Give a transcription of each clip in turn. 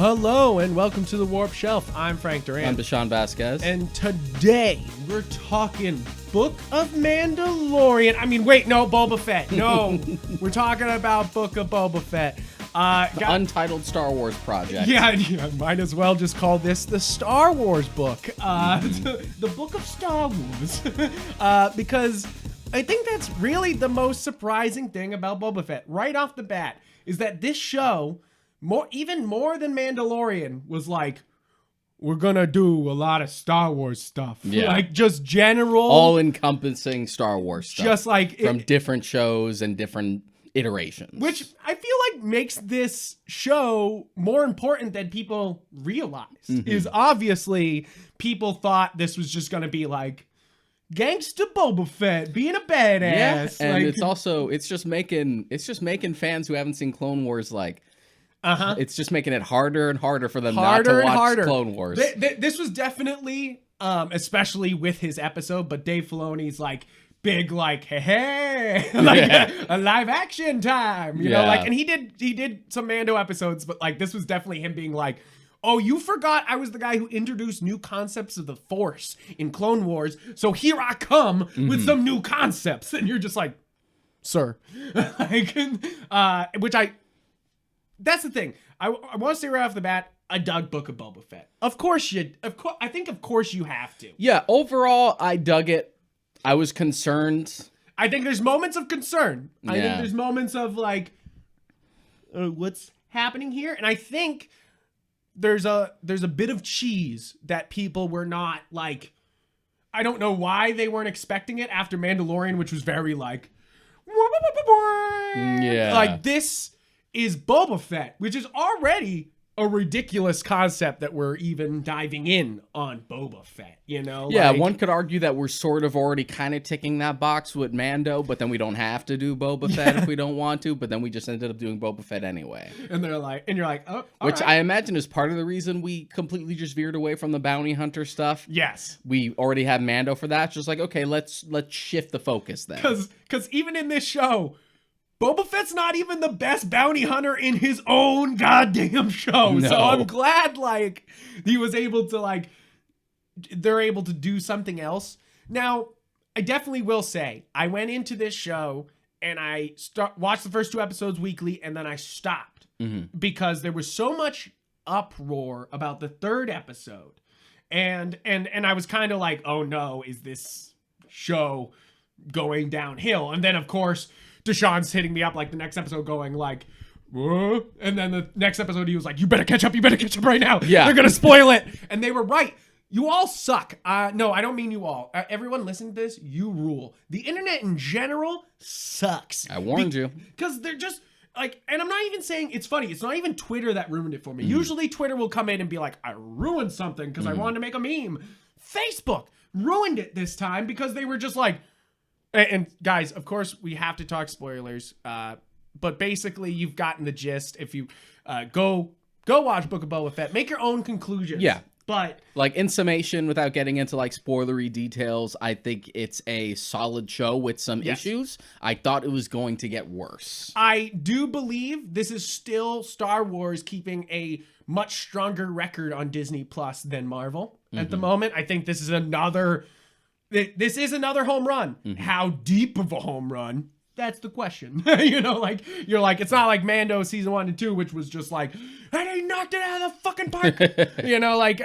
Hello and welcome to the Warp Shelf. I'm Frank Durant. I'm Deshaun Vasquez. And today we're talking Book of Mandalorian. Boba Fett. No, we're talking about Book of Boba Fett. The untitled Star Wars project. Yeah, might as well just call this the Star Wars book. The Book of Star Wars. Because I think that's really the most surprising thing about Boba Fett right off the bat is that this show, even more than Mandalorian, was like, we're gonna do a lot of Star Wars stuff. Yeah. Like just general, all-encompassing Star Wars stuff. Just like from different shows and different iterations. Which I feel like makes this show more important than people realize. Is obviously people thought this was just gonna be like gangsta Boba Fett being a badass. Yeah, and like, it's just making fans who haven't seen Clone Wars it's just making it harder and harder for them not to watch Clone Wars. This was definitely, especially with his episode, but Dave Filoni's like big, like, hey, a live action time, you know, like, and he did some Mando episodes, but like this was definitely him being like, oh, you forgot I was the guy who introduced new concepts of the Force in Clone Wars, so here I come with some new concepts, and you're just like, sir, like, that's the thing. I want to say right off the bat, I dug Book of Boba Fett. Of course you have to. Yeah, overall, I dug it. I was concerned. I think there's moments of concern. Yeah. I think there's moments of like, what's happening here? And I think there's a bit of cheese that people were not like, I don't know why they weren't expecting it after Mandalorian, which was very like, yeah, like this is Boba Fett, which is already a ridiculous concept that we're even diving in on Boba Fett, you know? Yeah, like, one could argue that we're sort of already kind of ticking that box with Mando, but then we don't have to do Boba Fett if we don't want to, but then we just ended up doing Boba Fett anyway. And you're like, oh, which right. I imagine is part of the reason we completely just veered away from the bounty hunter stuff. Yes. We already have Mando for that. Just like, okay, let's shift the focus then. Because even in this show, Boba Fett's not even the best bounty hunter in his own goddamn show. No. So I'm glad, like, he was able to, like, they're able to do something else. Now, I definitely will say, I went into this show and I watched the first 2 episodes weekly, and then I stopped because there was so much uproar about the 3rd episode. And I was kind of like, oh no, is this show going downhill? And then, of course, Deshaun's hitting me up like the next episode going like, whoa. And then the next episode he was like, you better catch up right now. Yeah. They're going to spoil it. And they were right. You all suck. No, I don't mean you all. Everyone listening to this, you rule. The internet in general sucks. I warned you. Because they're just like, and I'm not even saying it's funny. It's not even Twitter that ruined it for me. Usually Twitter will come in and be like, I ruined something because I wanted to make a meme. Facebook ruined it this time because they were just like, and guys, of course, we have to talk spoilers. But basically, you've gotten the gist. If you go watch Book of Boba Fett, make your own conclusions. Yeah. But like in summation, without getting into like spoilery details, I think it's a solid show with some issues. I thought it was going to get worse. I do believe this is still Star Wars keeping a much stronger record on Disney Plus than Marvel at the moment. I think this is another home run. How deep of a home run? That's the question. You know, like, you're like, it's not like Mando season 1 and 2, which was just like, and he knocked it out of the fucking park. You know, like,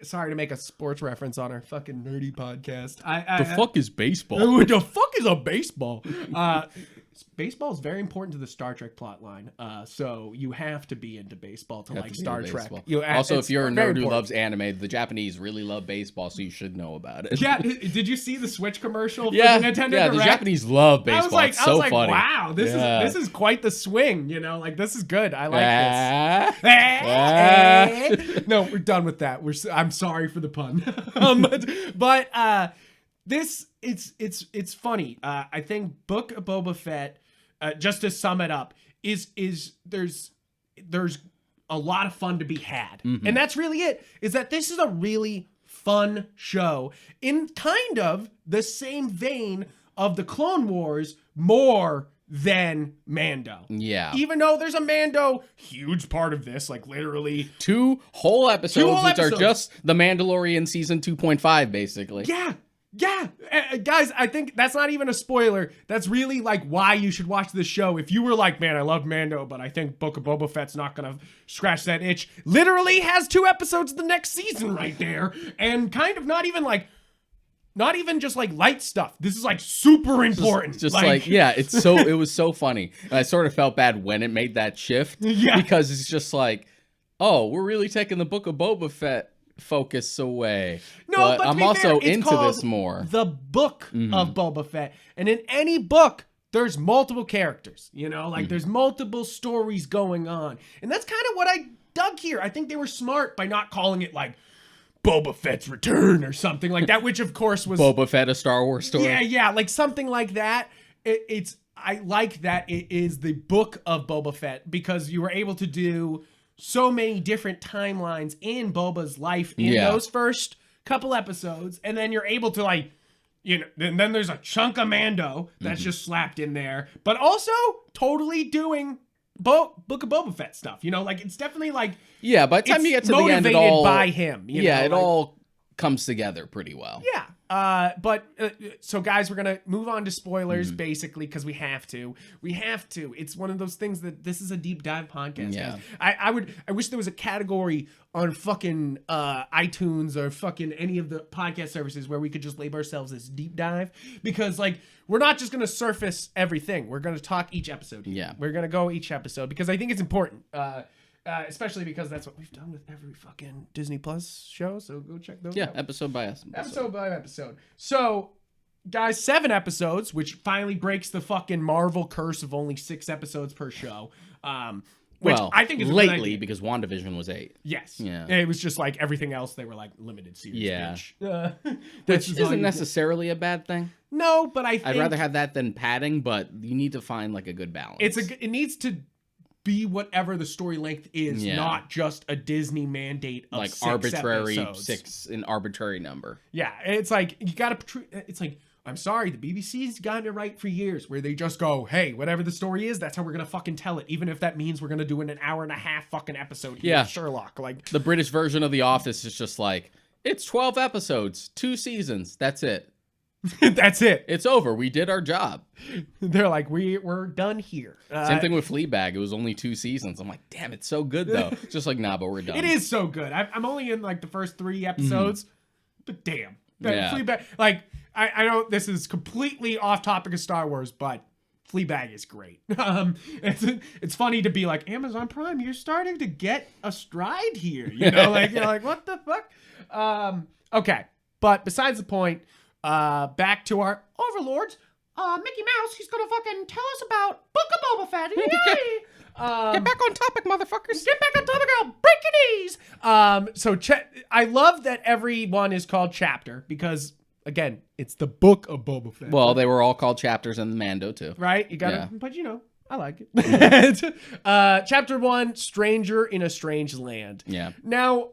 sorry to make a sports reference on our fucking nerdy podcast. The fuck is baseball? The fuck is a baseball? Baseball is very important to the Star Trek plot line. So you have to be into baseball to like Star Trek. Also, if you're a nerd who loves anime, the Japanese really love baseball, so you should know about it. Yeah, did you see the Switch commercial for yeah, the Nintendo yeah, Direct? The Japanese love baseball. It's so funny. Wow, this is quite the swing, you know? Like, this is good. I like this. No, we're done with that. I'm sorry for the pun. But this it's funny. I think Book of Boba Fett, just to sum it up, is there's a lot of fun to be had. And that's really it, is that this is a really fun show in kind of the same vein of the Clone Wars, more than Mando. Yeah. Even though there's a Mando huge part of this, like literally 2 whole episodes, which episodes. are just The Mandalorian season 2.5, basically. Yeah. Guys, I think that's not even a spoiler. That's really like why you should watch this show. If you were like, man, I love Mando, but I think Book of Boba Fett's not gonna scratch that itch. Literally has 2 episodes the next season right there. And kind of not even just like light stuff. This is like super important. Just like yeah, it was so funny. And I sort of felt bad when it made that shift. Yeah. Because it's just like, oh, we're really taking the Book of Boba Fett focus away. No, but I'm also into this more. The Book of Boba Fett. And in any book, there's multiple characters, like there's multiple stories going on. And that's kind of what I dug here. I think they were smart by not calling it like Boba Fett's Return or something like that, which of course was Boba Fett, a Star Wars story. Yeah, like something like that. I like that it is the Book of Boba Fett because you were able to do so many different timelines in Boba's life in those first couple episodes, and then you're able to like, and then there's a chunk of Mando that's just slapped in there, but also totally doing Book of Boba Fett stuff. Like it's definitely like by the time you get to the end, it all by him. It all comes together pretty well. Yeah. So guys, we're gonna move on to spoilers basically because we have to. It's one of those things that this is a deep dive podcast. Yeah. Guys. I wish there was a category on fucking iTunes or fucking any of the podcast services where we could just label ourselves as deep dive, because like we're not just gonna surface everything. We're gonna talk each episode. Yeah. We're gonna go each episode because I think it's important. Especially because that's what we've done with every fucking Disney Plus show. So go check those out. Episode by episode. So, guys, 7 episodes, which finally breaks the fucking Marvel curse of only 6 episodes per show. Which I think is lately because WandaVision was 8. Yes. Yeah. It was just like everything else. They were like limited series. Yeah. Which isn't necessarily a bad thing. No, but I think I'd rather have that than padding, but you need to find like a good balance. It needs to be whatever the story length is, not just a Disney mandate of like 6 arbitrary episodes. 6, an arbitrary number. Yeah, it's like you gotta. It's like, I'm sorry, the BBC's gotten it right for years, where they just go, hey, whatever the story is, that's how we're gonna fucking tell it, even if that means we're gonna do an hour and a half fucking episode here with Sherlock. Like the British version of The Office is just like, it's 12 episodes, 2 seasons, that's it. That's it. It's over. We did our job. They're like, we're done here. Same thing with Fleabag. It was only 2 seasons. I'm like, damn, it's so good though. It's just like, nah, but we're done. It is so good. I'm only in like the first 3 episodes, but damn, Fleabag. Like, I know this is completely off topic of Star Wars, but Fleabag is great. It's funny to be like, Amazon Prime, you're starting to get a stride here. Like you're like, what the fuck? Okay, but besides the point. Back to our overlords. Mickey Mouse, he's gonna fucking tell us about Book of Boba Fett. Yay! Get back on topic, motherfuckers. Get back on topic, I'll break your knees. So I love that everyone is called chapter because, again, it's the Book of Boba Fett. Well, they were all called chapters in Mando too. Right? You gotta, but I like it. Chapter 1, Stranger in a Strange Land. Yeah. Now,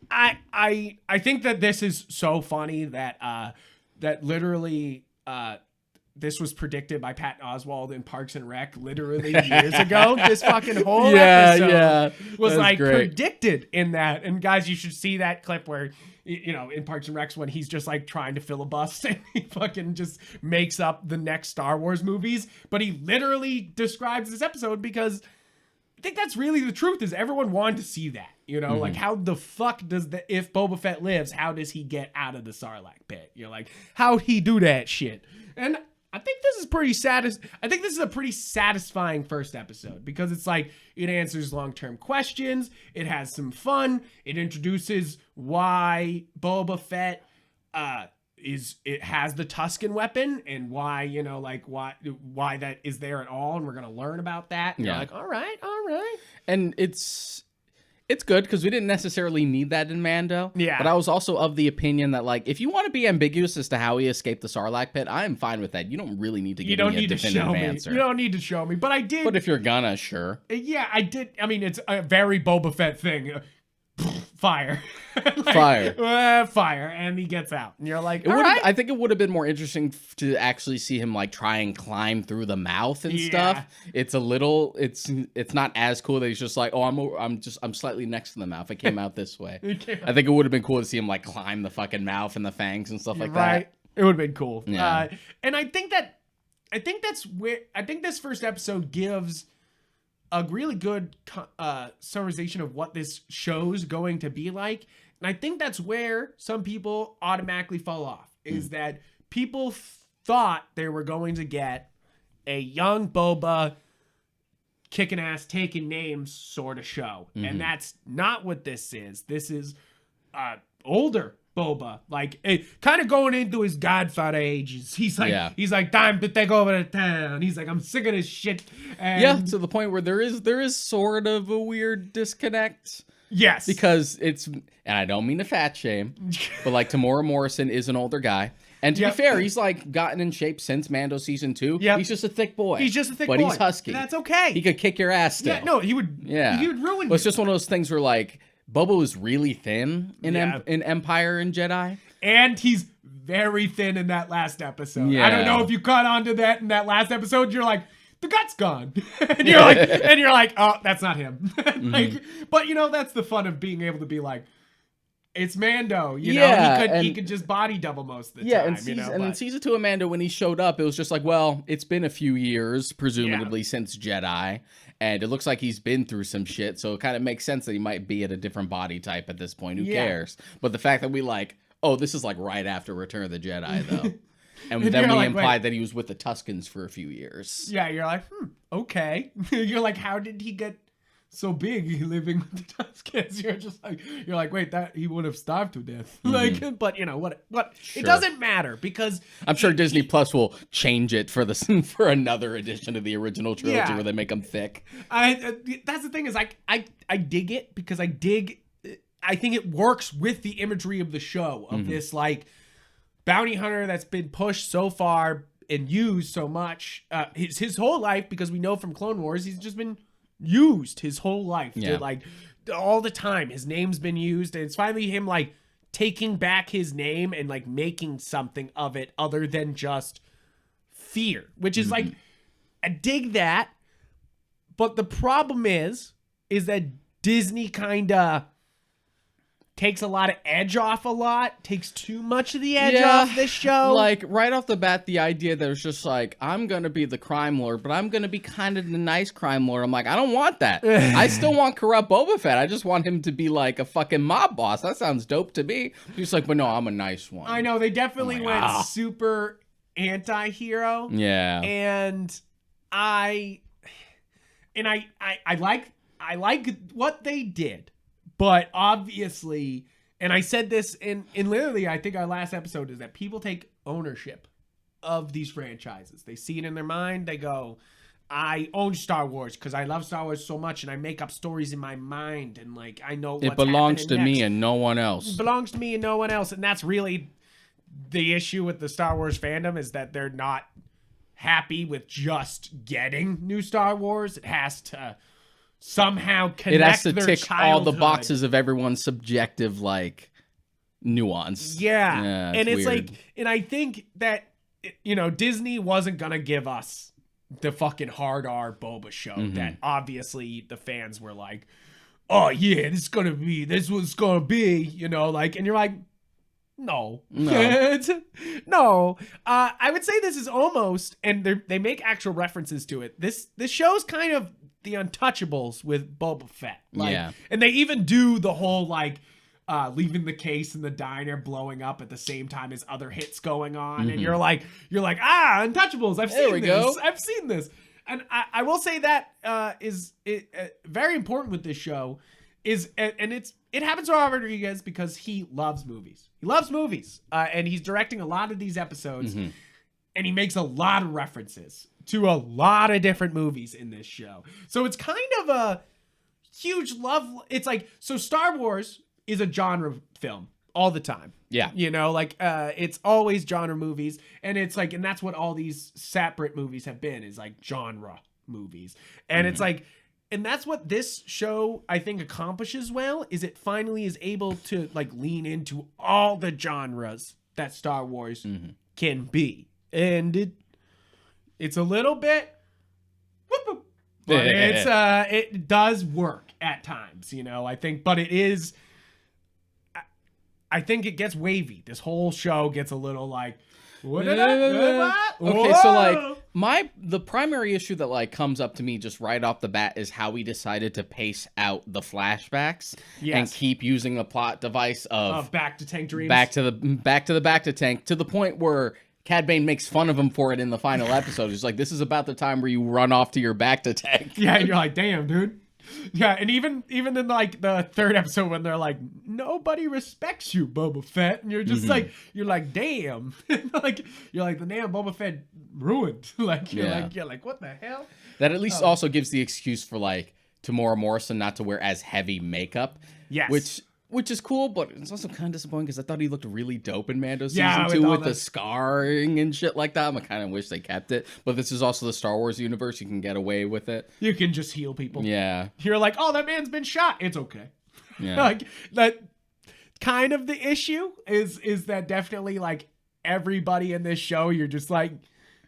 I think that this is so funny that that literally this was predicted by Patton Oswalt in Parks and Rec literally years ago. This fucking whole episode was like predicted in that. And guys, you should see that clip where, in Parks and Rec when he's just like trying to filibust and he fucking just makes up the next Star Wars movies. But he literally describes this episode because I think that's really the truth, is everyone wanted to see that. Like how the fuck if Boba Fett lives, how does he get out of the Sarlacc pit? You're like, how'd he do that shit? And I think this is I think this is a pretty satisfying first episode because it's like, it answers long-term questions. It has some fun. It introduces why Boba Fett, it has the Tusken weapon and why, why that is there at all. And we're going to learn about that. And you're like, all right. And it's good because we didn't necessarily need that in Mando. Yeah. But I was also of the opinion that, like, if you want to be ambiguous as to how he escaped the Sarlacc pit, I am fine with that. You don't really need to give me a definitive answer. You don't need to show me. But I did. But if you're gonna, sure. Yeah, I did. I mean, it's a very Boba Fett thing. fire. Fire, and he gets out, and you're like, I think it would have been more interesting to actually see him like try and climb through the mouth and stuff. It's it's not as cool that he's just like, oh, I'm slightly next to the mouth. It came out this way. I think it would have been cool to see him like climb the fucking mouth and the fangs and stuff like that. It would have been cool. Yeah. And I think this first episode gives a really good summarization of what this show's going to be like. And I think that's where some people automatically fall off, is that people thought they were going to get a young Boba kicking ass, taking names sort of show. And that's not what this is. This is older Boba, like kind of going into his Godfather ages. He's like, time to take over the town. He's like, I'm sick of this shit. And to the point where there is sort of a weird disconnect. Yes, because and I don't mean to fat shame, but like Tamora Morrison is an older guy. And to be fair, he's like gotten in shape since Mando season 2. Yep. He's just a thick boy. But he's husky. That's okay. He could kick your ass still. Yeah, no, he would. Yeah, he would ruin. Well, it's just one of those things where like Boba was really thin in Empire and Jedi, and he's very thin in that last episode. Yeah. I don't know if you caught on to that in that last episode. You're like, the gut's gone, and you're like, oh, that's not him. But that's the fun of being able to be like, it's Mando, he could just body double most of the time. And in season 2 of Mando, when he showed up, it was just like, well, it's been a few years, presumably since Jedi, and it looks like he's been through some shit, so it kind of makes sense that he might be at a different body type at this point. Who cares? But the fact that we like, oh, this is like right after Return of the Jedi, though. And then we implied that he was with the Tuskens for a few years. Yeah, you're like, okay. You're like, how did he get so big living with the Tuskens? You're like, wait, that he would have starved to death. Like, but what? Sure. It doesn't matter, because I'm sure Disney Plus will change it for another edition of the original trilogy where they make them thick. That's the thing, is I dig it, because I think it works with the imagery of the show, of this like bounty hunter that's been pushed so far and used so much his whole life, because we know from Clone Wars he's just been used his whole life to like all the time. His name's been used, and it's finally him like taking back his name and like making something of it other than just fear, which is like, I dig that. But the problem is that Disney kind of takes a lot of edge off takes too much of the edge off this show. Like, right off the bat, the idea that it's just like, I'm going to be the crime lord, but I'm going to be kind of the nice crime lord. I'm like, I don't want that. I still want corrupt Boba Fett. I just want him to be like a fucking mob boss. That sounds dope to me. He's like, but no, I'm a nice one. I know, they definitely went super anti-hero. Yeah. And I like what they did. But obviously, and I said this in literally, I think our last episode, is that people take ownership of these franchises. They see it in their mind. They go, I own Star Wars because I love Star Wars so much, and I make up stories in my mind, and like I know it belongs to me and no one else. It belongs to me and no one else, and that's really the issue with the Star Wars fandom, is that they're not happy with just getting new Star Wars. It has to somehow connect. It has to tick all the boxes of everyone's subjective like nuance. Yeah, and it's weird. Like, and I think that Disney wasn't gonna give us the fucking hard R Boba show that obviously the fans were like, oh yeah, this was gonna be, like, and you're like, no. No. I would say this is almost, and they make actual references to it. This show's kind of the Untouchables with Boba Fett. And they even do the whole like leaving the case in the diner blowing up at the same time as other hits going on, and you're like Untouchables. I've seen this. And I will say that is very important with this show, and it happens to Robert Rodriguez because he loves movies. He loves movies, and he's directing a lot of these episodes, and he makes a lot of references to a lot of different movies in this show. So it's kind of a huge love. It's like, so Star Wars is a genre film all the time. Yeah. It's always genre movies, and it's like, and that's what all these separate movies have been, is like genre movies. And it's like, And that's what this show, I think, accomplishes well, is it finally is able to like lean into all the genres that Star Wars can be. And it's a little bit, but it does work at times, you know, I think, but it is, I think it gets wavy. This whole show gets a little like, okay, so like the primary issue that like comes up to me just right off the bat is how we decided to pace out the flashbacks and keep using the plot device of back to tank dreams, back to the tank, to the point where Cad Bane makes fun of him for it in the final episode. He's like, this is about the time where you run off to your back to tank. Yeah, and you're like, damn, dude. Yeah, and even in like the third episode when they're like, nobody respects you, Boba Fett, and you're just like, you're like, damn, like you're like the damn Boba Fett ruined. Like you're like, what the hell? That at least also gives the excuse for like Tamora Morrison not to wear as heavy makeup. Yes. Which is cool, but it's also kind of disappointing because I thought he looked really dope in Mando Season 2 with the scarring and shit like that. I kind of wish they kept it. But this is also the Star Wars universe. You can get away with it. You can just heal people. Yeah. You're like, oh, that man's been shot. It's okay. Yeah. Like, that kind of the issue is that definitely, like, everybody in this show, you're just like,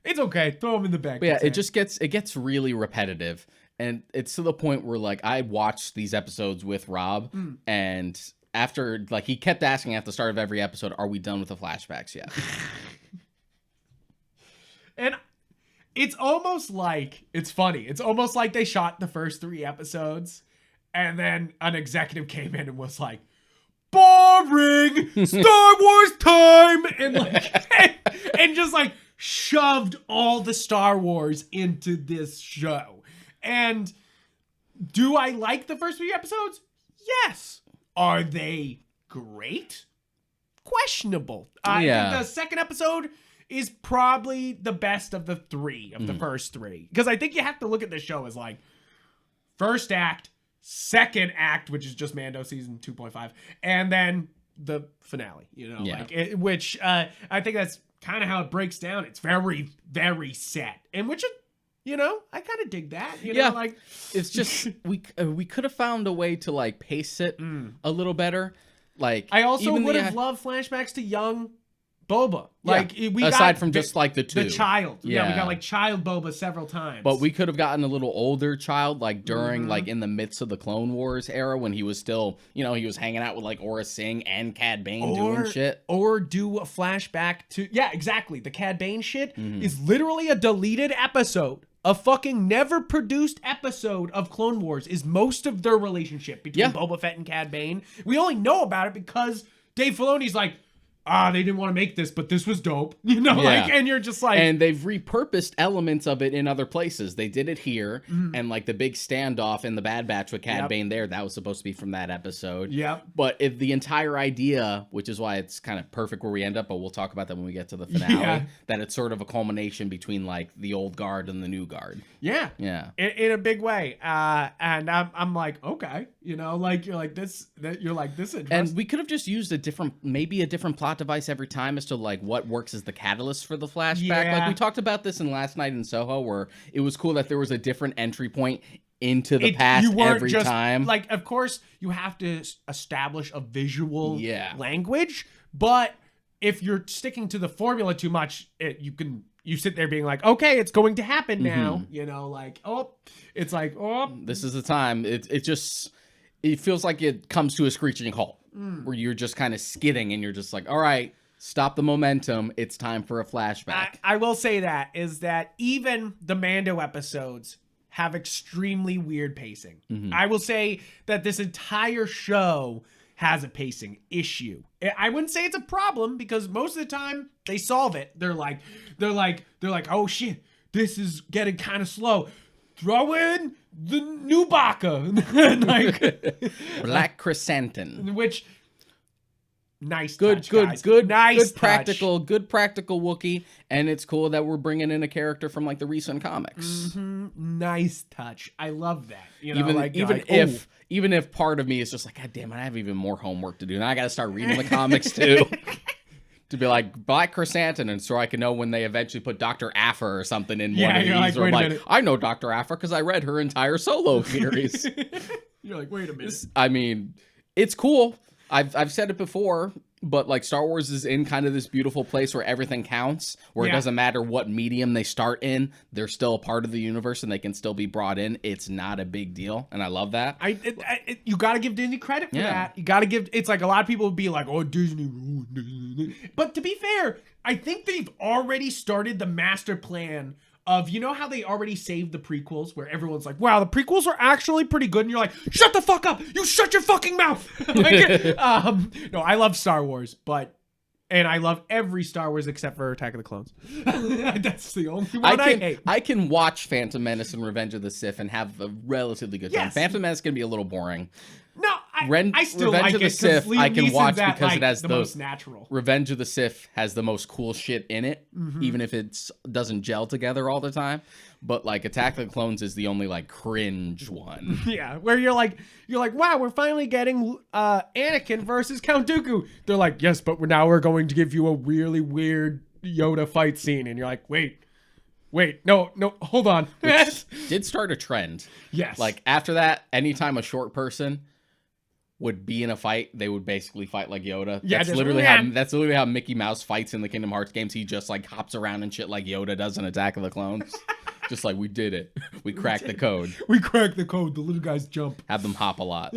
it's okay. Throw him in the back. But yeah, it gets really repetitive. And it's to the point where, like, I watched these episodes with Rob, and after, like, he kept asking at the start of every episode, are we done with the flashbacks yet? And it's almost like, it's funny. It's almost like they shot the first 3 episodes, and then an executive came in and was like, boring! Star Wars time! And, like, and just, like, shoved all the Star Wars into this show. And do I like the first 3 episodes? Yes. Are they great? Questionable. I think the second episode is probably the best of the 3 of the first 3. Because I think you have to look at this show as like first act, second act, which is just Mando season 2.5, and then the finale, you know, which I think that's kind of how it breaks down. It's very, very set. And which is, you know, I kind of dig that. You know, like it's just we could have found a way to like pace it a little better. Like I also would have loved flashbacks to young Boba. Like we aside from just like the child. Yeah, we got like child Boba several times. But we could have gotten a little older child, like during like in the midst of the Clone Wars era when he was still, you know, he was hanging out with like Aura Singh and Cad Bane doing shit. Or do a flashback to exactly. The Cad Bane shit is literally a deleted episode. A fucking never produced episode of Clone Wars is most of their relationship between Boba Fett and Cad Bane. We only know about it because Dave Filoni's like, they didn't want to make this, but this was dope. You know, like, and you're just like... And they've repurposed elements of it in other places. They did it here, and like the big standoff in the Bad Batch with Cad Bane there, that was supposed to be from that episode. Yep. But if the entire idea, which is why it's kind of perfect where we end up, but we'll talk about that when we get to the finale, that it's sort of a culmination between like the old guard and the new guard. Yeah. Yeah. In a big way. And I'm like, okay. You know, like, you're like, this interesting. And we could have just used maybe a different plot device every time as to like what works as the catalyst for the flashback. Like we talked about this in Last Night in Soho, where it was cool that there was a different entry point into the past every time. Like, of course, you have to establish a visual language, but if you're sticking to the formula too much, you sit there being like, okay, it's going to happen now. You know, like, it's like, this is the time. It feels like it comes to a screeching halt. Where you're just kind of skidding and you're just like, all right, stop the momentum. It's time for a flashback. I will say that even the Mando episodes have extremely weird pacing. I will say that this entire show has a pacing issue. I wouldn't say it's a problem because most of the time they solve it. They're like, oh shit, this is getting kind of slow. Throw in the new Baka. Like Black Chrysanthemum. Which nice good practical Wookiee, and it's cool that we're bringing in a character from like the recent comics. Nice touch. I love that. You know, even if part of me is just like, God damn it, I have even more homework to do. Now I got to start reading the comics too. to be like Black Chrysanthemum, so I can know when they eventually put Dr. Affer or something in Yeah, one of you're these. like, Or wait a like, minute. I know Dr. Affer because I read her entire solo series. You're like, wait a minute. I mean, it's cool. I've said it before, but like Star Wars is in kind of this beautiful place where everything counts, where it doesn't matter what medium they start in, they're still a part of the universe and they can still be brought in. It's not a big deal, and I love that. You got to give Disney credit for that. You got to give. It's like a lot of people would be like, "Oh, Disney," but to be fair, I think they've already started the master plan of, you know how they already saved the prequels where everyone's like, wow, the prequels are actually pretty good. And you're like, shut the fuck up. You shut your fucking mouth. No, I love Star Wars, and I love every Star Wars except for Attack of the Clones. That's the only one I hate. I can watch Phantom Menace and Revenge of the Sith and have a relatively good time. Phantom Menace can be a little boring. No, I still Revenge like of the it Sith Liam I can Neeson's watch at, because it has the most natural. Revenge of the Sith has the most cool shit in it, even if it doesn't gel together all the time. But like Attack of the Clones is the only like cringe one. Yeah, where you're like, wow, we're finally getting Anakin versus Count Dooku. They're like, yes, but we're going to give you a really weird Yoda fight scene, and you're like, wait, no, hold on. Which did start a trend. Yes. Like after that, anytime a short person would be in a fight, they would basically fight like Yoda. Yeah, that's literally how Mickey Mouse fights in the Kingdom Hearts games. He just like hops around and shit like Yoda does in Attack of the Clones. Just like, we did it. We cracked the code. We cracked the code. The little guys jump. Have them hop a lot.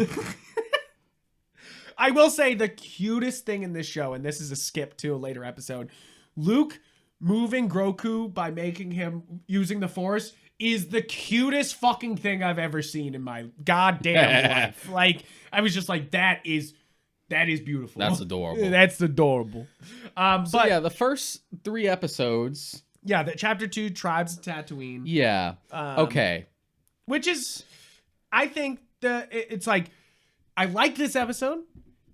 I will say the cutest thing in this show, and this is a skip to a later episode, Luke moving Grogu by making him using the Force is the cutest fucking thing I've ever seen in my goddamn life. Like, I was just like, that is beautiful. That's adorable. That's adorable. But yeah, the first 3 episodes. Yeah, the chapter 2, Tribes of Tatooine. Yeah. Okay. Which is, I think it's like, I like this episode,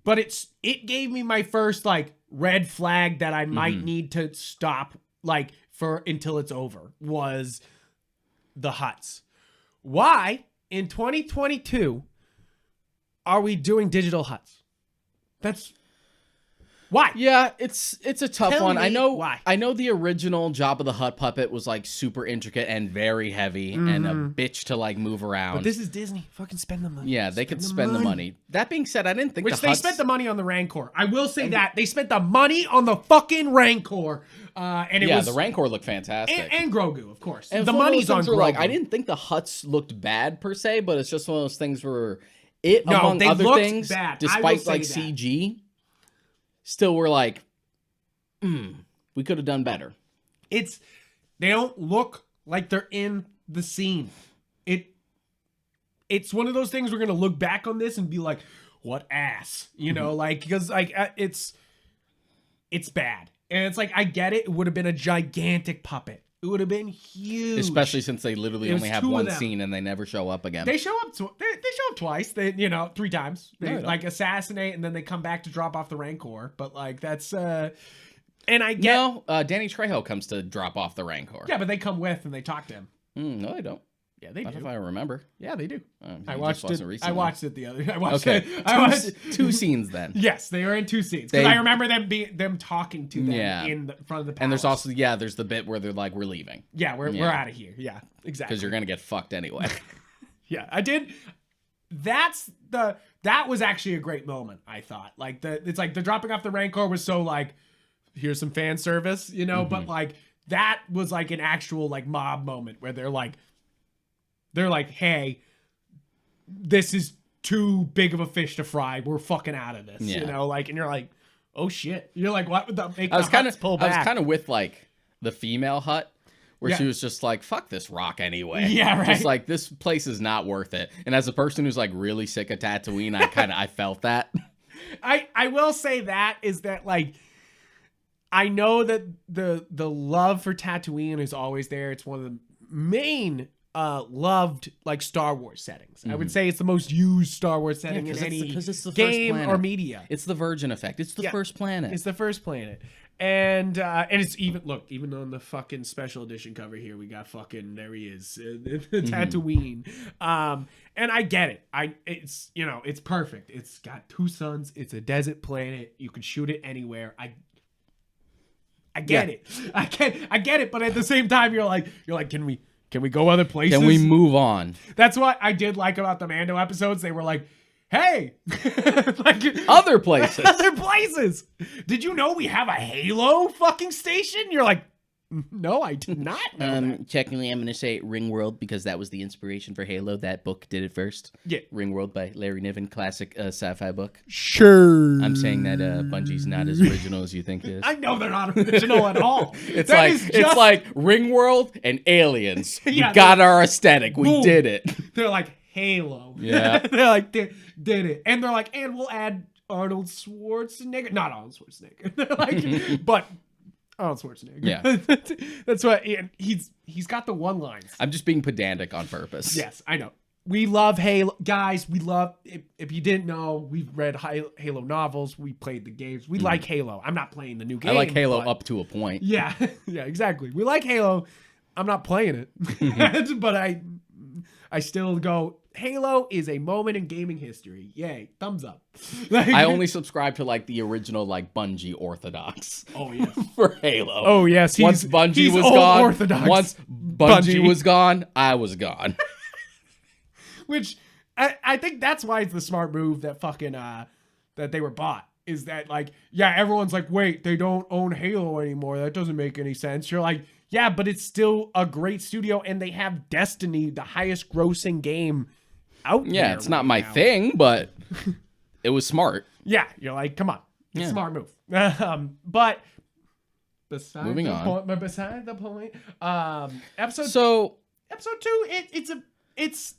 but it gave me my first like red flag that I might need to stop like until it's over, was the huts. Why in 2022 are we doing digital huts? That's why. Yeah, it's a tough one. I know why. I know the original Jabba the Hutt puppet was like super intricate and very heavy and a bitch to like move around. But this is Disney. Fucking spend the money. Yeah, they could spend the money. That being said, I didn't think they spent the money on the Rancor. I will say that they spent the money on the fucking Rancor. And it was, the Rancor looked fantastic. And Grogu, of course. And the money's on Grogu. Like, I didn't think the huts looked bad per se, but it's just one of those things where among other things, bad. despite like CG, still were like, we could have done better. They don't look like they're in the scene. It's one of those things we're gonna look back on this and be like, what ass, you know, like, because like it's bad. And it's like, I get it. It would have been a gigantic puppet. It would have been huge. Especially since they literally only have one scene and they never show up again. They show up. They show up twice. They 3 times. They like assassinate and then they come back to drop off the Rancor. But like that's and I get Danny Trejo comes to drop off the Rancor. Yeah, but they come with and they talk to him. No, they don't. Yeah, they Not do. if I remember. Yeah, they do. I watched it recently. I watched it the other. I watched okay. it. I watched 2 scenes then. Yes, they are in 2 scenes. Because I remember them talking to them in front of the palace. And there's also there's the bit where they're like, we're leaving. Yeah, we're out of here. Yeah, exactly. Because you're gonna get fucked anyway. Yeah, I did. That was actually a great moment, I thought. Like it's like the dropping off the Rancor was so like, here's some fan service, you know, but like that was like an actual like mob moment where they're like, hey, this is too big of a fish to fry. We're fucking out of this, you know? Like, and you're like, oh shit. You're like, what would that make the Hutts pull back? I was kind of with like the female Hutt, where she was just like, fuck this rock anyway. Yeah, right. Just like, this place is not worth it. And as a person who's like really sick of Tatooine, I felt that. I will say that is that like, I know that the love for Tatooine is always there. It's one of the main loved like Star Wars settings. I would say it's the most used Star Wars setting in any game or media. It's the Virgin effect. It's the first planet. It's the first planet. And it's even on the fucking special edition cover here, we got fucking, there he is, Tatooine. And I get it. It's, you know, it's perfect. It's got 2 suns. It's a desert planet. You can shoot it anywhere. I get it. I get it. But at the same time, you're like, can we go other places? Can we move on? That's what I did like about the Mando episodes. They were like, hey, like Other places. other places. Did you know we have a Halo fucking station? You're like, no, I did not know that. Technically, I'm going to say Ringworld because that was the inspiration for Halo. That book did it first. Yeah. Ringworld by Larry Niven, classic sci-fi book. Sure. I'm saying that Bungie's not as original as you think it is. I know they're not original at all. It's like Ringworld and Aliens. Yeah, we got our aesthetic. We did it. They're like Halo. Yeah. They're like, did it. And they're like, and we'll add Arnold Schwarzenegger. Not Arnold Schwarzenegger. They're like, but Arnold Schwarzenegger. Yeah. That's what he's got the one lines. I'm just being pedantic on purpose. Yes, I know. We love Halo. Guys, we love, if you didn't know, we've read Halo novels. We played the games. We like Halo. I'm not playing the new game. I like Halo up to a point. Yeah, yeah, exactly. We like Halo. I'm not playing it. But I still go, Halo is a moment in gaming history. Yay, thumbs up. I only subscribe to like the original like Bungie orthodox. Oh yes. For Halo. Oh yes. Once Bungie was old gone. Orthodox. Once Bungie was gone, I was gone. Which I think that's why it's the smart move that fucking that they were bought. Is that like, yeah, everyone's like, wait, they don't own Halo anymore. That doesn't make any sense. You're like, yeah, but it's still a great studio, and they have Destiny, the highest grossing game out there. Yeah, it's not my now. thing, but it was smart. Yeah, you're like, come on, it's Yeah. smart move. But beside Moving the on. point, but beside the point, episode So episode 2, it's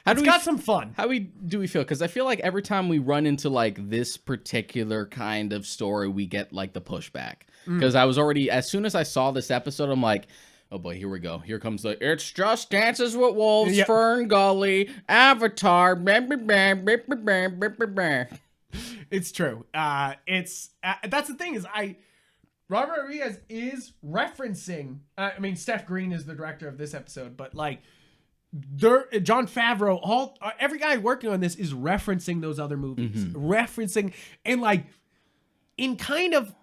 how do we got some fun. How do we feel? Because I feel like every time we run into like this particular kind of story, we get like the pushback. Because I was already, as soon as I saw this episode, I'm like, oh boy, here we go. Here comes the It's Just Dances with Wolves, Yep. Fern Gully, Avatar. It's true. It's that's the thing is Robert Rodriguez is referencing. I mean, Steph Green is the director of this episode, but like, Jon Favreau, every guy working on this is referencing those other movies, referencing, and like, in kind of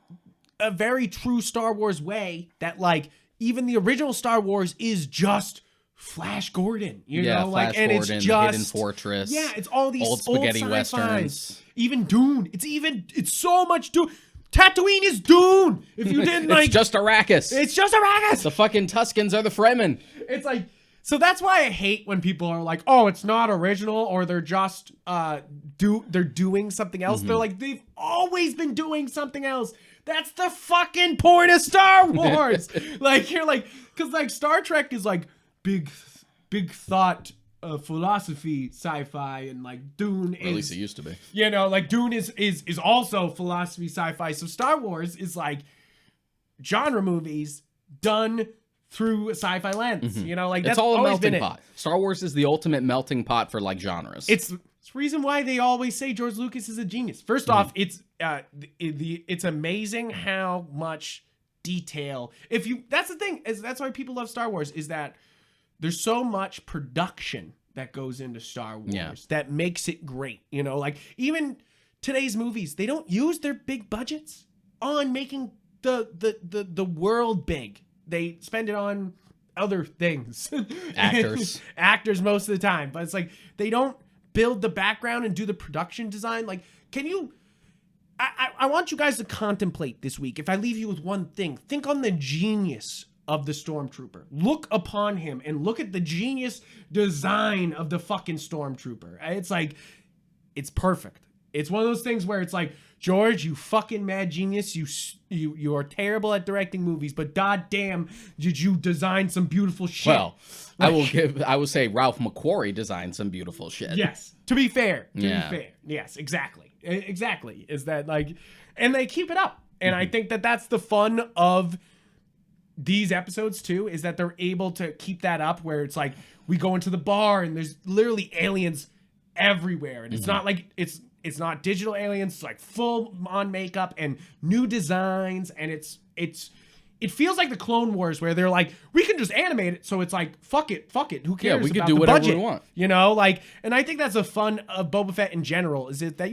a very true Star Wars way, that like even the original Star Wars is just Flash Gordon, you know, like, and Gordon, it's just Hidden Fortress. Yeah, it's all these old spaghetti old westerns. Even Dune. It's so much Dune. Tatooine is Dune. If you didn't like, It's just Arrakis. it's just Arrakis. The fucking Tuscans are the Fremen. It's like, so that's why I hate when people are like, oh, it's not original, or they're just they're doing something else. They're like, they've always been doing something else. That's the fucking point of Star Wars. Like, you're like, because like Star Trek is like big thought philosophy sci-fi, and like Dune is, Or at least it used to be. you know, like Dune is also philosophy sci-fi. So Star Wars is like genre movies done through a sci-fi lens. You know, like, that's It's all a always been melting it. pot. Star Wars is the ultimate melting pot for like genres. It's the reason why they always say George Lucas is a genius. First off, it's amazing how much detail. That's the thing, is that's why people love Star Wars, is that there's so much production that goes into Star Wars that makes it great. You know, like even today's movies, they don't use their big budgets on making the world big. They spend it on other things. Actors most of the time. But it's like, they don't build the background and do the production design. Like, can you... I want you guys to contemplate this week. If I leave you with one thing, think on the genius of the Stormtrooper. Look upon him and look at the genius design of the fucking Stormtrooper. It's like, it's perfect. It's one of those things where it's like, George, you fucking mad genius. You are terrible at directing movies, but goddamn, did you design some beautiful shit? Well, I will say Ralph McQuarrie designed some beautiful shit. Yes. To be fair. Yeah. Yes, exactly. Exactly. Is that like, and they keep it up. And I think that that's the fun of these episodes too, is that they're able to keep that up, where it's like, we go into the bar and there's literally aliens everywhere. And it's not like, it's not digital aliens. It's like full on makeup and new designs. And it's it feels like the Clone Wars where they're like, we can just animate it, so it's like, fuck it, who cares? Yeah, we could about do the whatever budget? we want. You know, like, and I think that's a fun of Boba Fett in general, is it that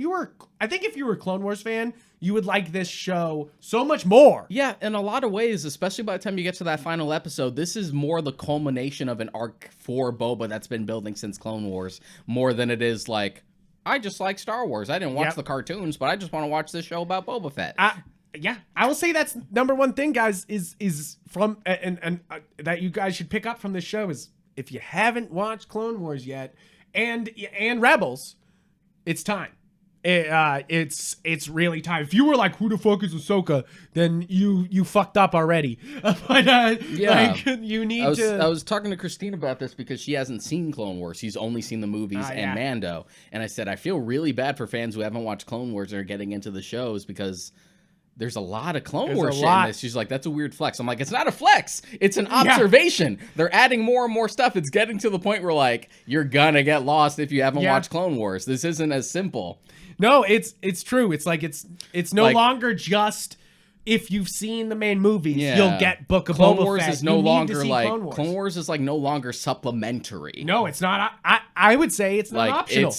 I think if you were a Clone Wars fan, you would like this show so much more. Yeah, in a lot of ways, especially by the time you get to that final episode, this is more the culmination of an arc for Boba that's been building since Clone Wars, more than it is like, I just like Star Wars. I didn't watch the cartoons, but I just want to watch this show about Boba Fett. Yeah, I will say that's number one thing, guys, is from and that you guys should pick up from this show is if you haven't watched Clone Wars yet and Rebels, it's time. It's really time. If you were like, who the fuck is Ahsoka, then you fucked up already. But like, you need I was talking to Christine about this because she hasn't seen Clone Wars. She's only seen the movies and Mando. And I said, I feel really bad for fans who haven't watched Clone Wars and are getting into the shows because there's a lot of Clone Wars shit in this. She's like, that's a weird flex. I'm like, it's not a flex. It's an observation. They're adding more and more stuff. It's getting to the point where, like, you're gonna get lost if you haven't watched Clone Wars. This isn't as simple. No, it's true. It's like, it's no longer just if you've seen the main movies, you'll get Book of Boba Fett. Clone Wars is no longer like Clone Wars is like no longer supplementary. No, it's not. I would say it's not optional.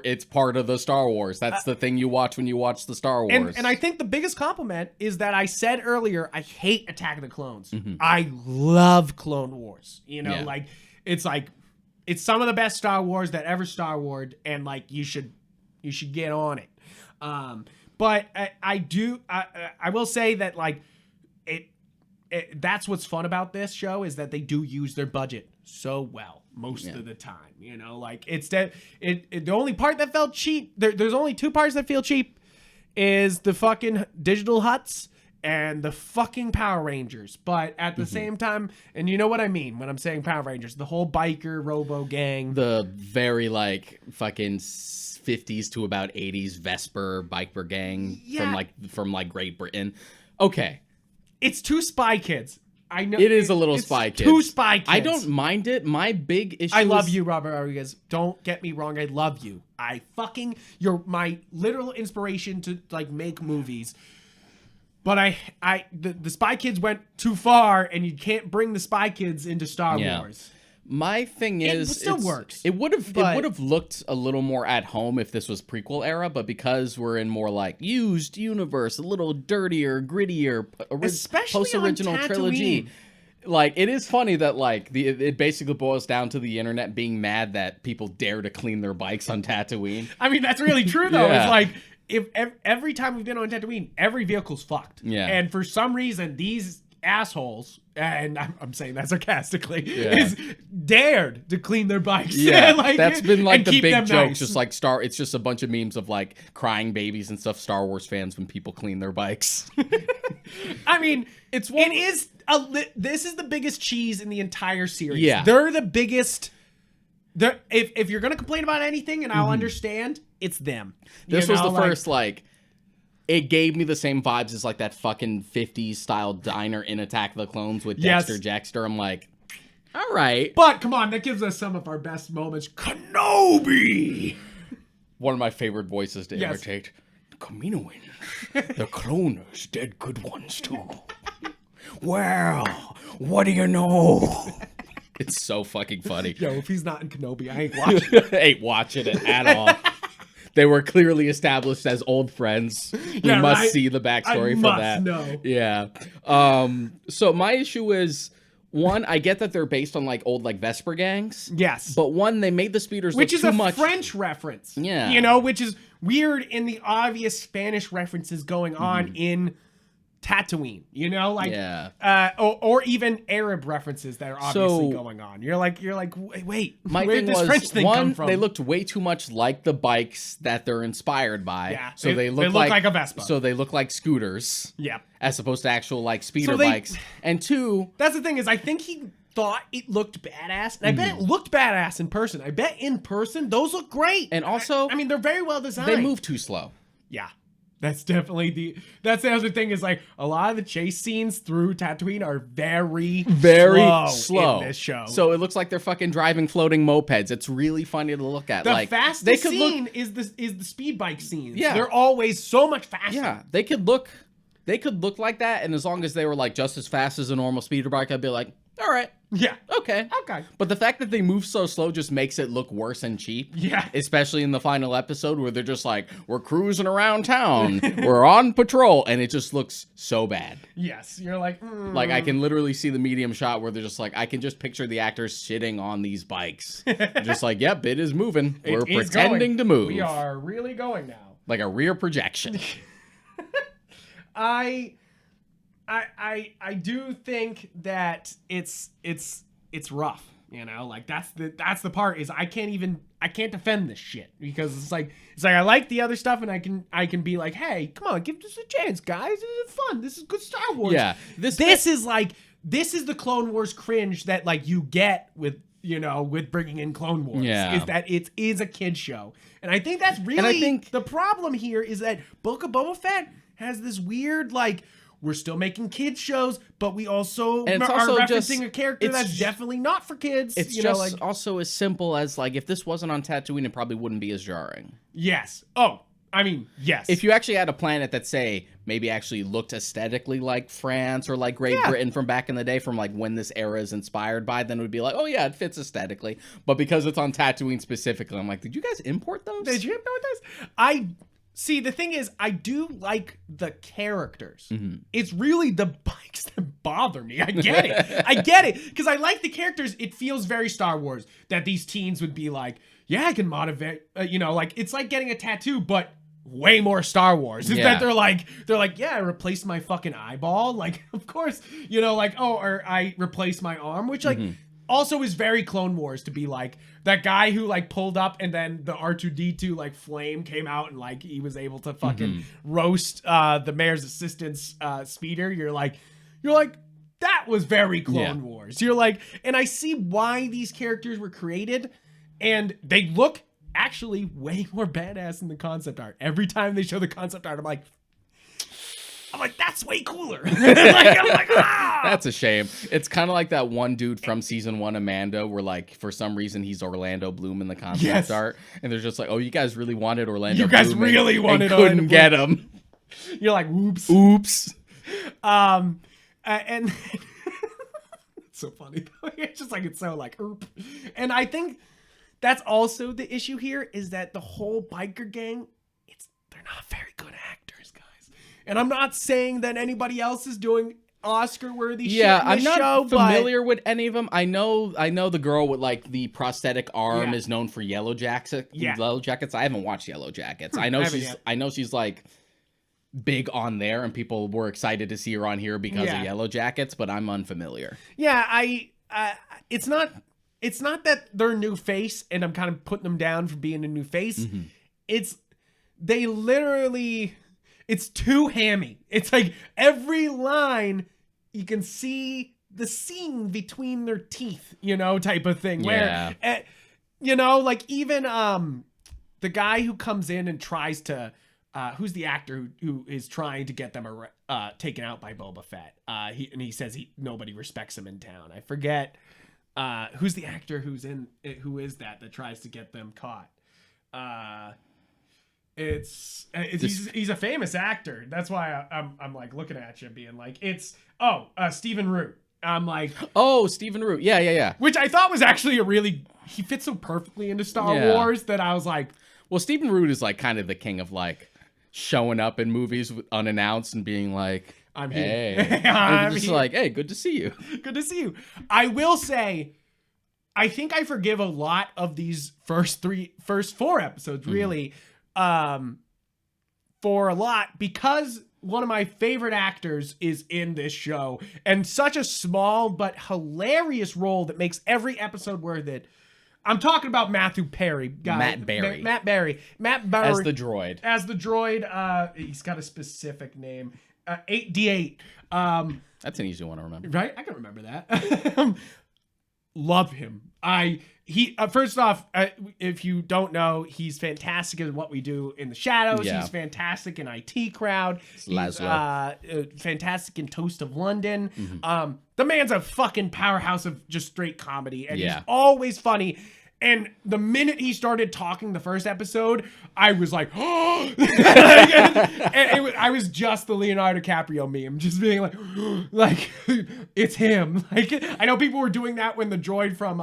It's part of the Star Wars. That's the thing you watch when you watch the Star Wars. And I think the biggest compliment is that I said earlier, I hate Attack of the Clones. I love Clone Wars. You know, like it's some of the best Star Wars that ever Star Wars, and like you should get on it. But I will say that like that's what's fun about this show is that they do use their budget so well most of the time. You know, like it's that the only part that felt cheap. There's only two parts that feel cheap, is the fucking digital huts and the fucking Power Rangers. But at the same time, and you know what I mean when I'm saying Power Rangers, the whole biker robo gang, the very like fucking 50s to about 80s Vesper biker gang from Great Britain. Okay, it's two Spy Kids. I know it is a little Spy Kids. Two Spy Kids. I don't mind it. My big issue. I love you, Robert Rodriguez. Don't get me wrong. I love you. You're my literal inspiration to like make movies. But the Spy Kids went too far, and you can't bring the Spy Kids into Star Wars. My thing is, it still works. It would have looked a little more at home if this was prequel era, but because we're in more like used universe, a little dirtier, grittier, post original trilogy. Like, it is funny that like it basically boils down to the internet being mad that people dare to clean their bikes on Tatooine. I mean, that's really true though. It's like if every time we've been on Tatooine, every vehicle's fucked. Yeah, and for some reason these assholes, and I'm saying that sarcastically, is dared to clean their bikes. Yeah, like, that's been like the big joke. Nice. Just like it's just a bunch of memes of like crying babies and stuff. Star Wars fans when people clean their bikes. I mean, this is the biggest cheese in the entire series. Yeah, they're the biggest. If you're gonna complain about anything, and I'll understand, it's them. This was the first like. It gave me the same vibes as like that fucking 50s style diner in Attack of the Clones with Dexter. I'm like, all right. But come on, that gives us some of our best moments. Kenobi! One of my favorite voices to imitate. Kaminoan. The cloners, dead good ones too. Well, what do you know? It's so fucking funny. Yo, if he's not in Kenobi, I ain't watching it. Ain't watching it at all. They were clearly established as old friends. We must see the backstory for that. Know. Yeah. So my issue is, one, I get that they're based on like old like Vesper gangs. Yes. But one, they made the speeders look too much. Which is a French reference. Yeah. You know, which is weird in the obvious Spanish references going on in Tatooine, you know, like, or even Arab references that are obviously going on. You're like, wait, my where thing did this French thing come from? They looked way too much like the bikes that they're inspired by. Yeah, so they look like a Vespa. So they look like scooters. Yeah, as opposed to actual like speeder bikes. And two, that's the thing is, I think he thought it looked badass, and I bet it looked badass in person. I bet in person those look great, and also, I mean, they're very well designed. They move too slow. Yeah. That's definitely that's the other thing is like a lot of the chase scenes through Tatooine are very slow in this show. So it looks like they're fucking driving floating mopeds. It's really funny to look at. The like, fastest scene is the speed bike scenes. Yeah. They're always so much faster. Yeah. They could look they could look like that, and as long as they were like just as fast as a normal speeder bike, I'd be like, all right. Yeah. Okay. But the fact that they move so slow just makes it look worse and cheap. Yeah. Especially in the final episode where they're just like, we're cruising around town. We're on patrol. And it just looks so bad. Yes. You're like, Like, I can literally see the medium shot where they're just like, I can just picture the actors sitting on these bikes. Just like, yep, it is moving. We're pretending to move. We are really going now. Like a rear projection. I do think that it's rough, you know, like that's the part is I can't defend this shit because it's like I like the other stuff and I can be like, hey, come on, give this a chance, guys. This is fun. This is good Star Wars. Yeah. This is the Clone Wars cringe that like you get with, you know, with bringing in Clone Wars. Yeah. Is that it is a kid show. And I think that's really the problem here is that Book of Boba Fett has this weird like, we're still making kids shows, but we also are referencing a character that's definitely not for kids. It's just also as simple as like, if this wasn't on Tatooine, it probably wouldn't be as jarring. Yes. Oh, I mean, yes. If you actually had a planet that, say, maybe actually looked aesthetically like France or like Great Britain from back in the day, from like when this era is inspired by, then it would be like, oh yeah, it fits aesthetically. But because it's on Tatooine specifically, I'm like, did you guys import those? Did you import those? See, the thing is, I do like the characters. Mm-hmm. It's really the bikes that bother me. I get it. Because I like the characters. It feels very Star Wars that these teens would be like, yeah, I can motivate, you know, like, it's like getting a tattoo, but way more Star Wars. Is that they're like, yeah, I replaced my fucking eyeball. Like, of course, you know, like, oh, or I replaced my arm, which, like, also is very Clone Wars to be like that guy who like pulled up and then the R2-D2 like flame came out and like he was able to fucking roast the mayor's assistant's speeder. You're like that was very Clone Wars. You're like, and I see why these characters were created, and they look actually way more badass in the concept art. Every time they show the concept art, I'm like, that's way cooler. I'm like, ah! That's a shame. It's kind of like that one dude from season 1 of Mando, where like for some reason he's Orlando Bloom in the concept art, and they're just like, oh, you guys really wanted Orlando. You guys Bloom really wanted and couldn't get him. You're like, oops. And it's so funny though. It's just like, it's so like, oop. And I think that's also the issue here is that the whole biker gang, they're not very good actors, guys. And I'm not saying that anybody else is doing Oscar-worthy shit in this I'm not show, familiar with any of them. I know the girl with like the prosthetic arm is known for Yellow Jackets. Yellow Jackets. I haven't watched Yellow Jackets. I know she's like big on there, and people were excited to see her on here because of Yellow Jackets, but I'm unfamiliar. Yeah, it's not that they're a new face, and I'm kind of putting them down for being a new face. They literally. It's too hammy. It's like every line you can see the seam between their teeth, you know, type of thing. Where, you know, like even the guy who comes in and tries to, who's the actor who is trying to get them taken out by Boba Fett. He says nobody respects him in town. I forget who's the actor who is that tries to get them caught. He's a famous actor. That's why I'm like looking at you being like, Stephen Root. I'm like, Stephen Root. Yeah. Which I thought was actually he fits so perfectly into Star Wars that I was like, well, Stephen Root is like kind of the king of like showing up in movies unannounced and being like, I'm here. Hey. I'm just like, hey, good to see you. Good to see you. I will say, I think I forgive a lot of these first 4 episodes, really. For a lot, because one of my favorite actors is in this show, and such a small but hilarious role that makes every episode worth it. I'm talking about Matthew Perry. Matt Berry. Matt Berry. As the droid. He's got a specific name. 8D8. That's an easy one to remember. Right? I can remember that. Love him. First off, if you don't know, he's fantastic in What We Do in the Shadows. Yeah. He's fantastic in IT Crowd. He's fantastic in Toast of London. Mm-hmm. The man's a fucking powerhouse of just straight comedy, and he's always funny. And the minute he started talking the first episode, I was like, oh, I was just the Leonardo DiCaprio meme, just being like, it's him. Like, I know people were doing that when the droid from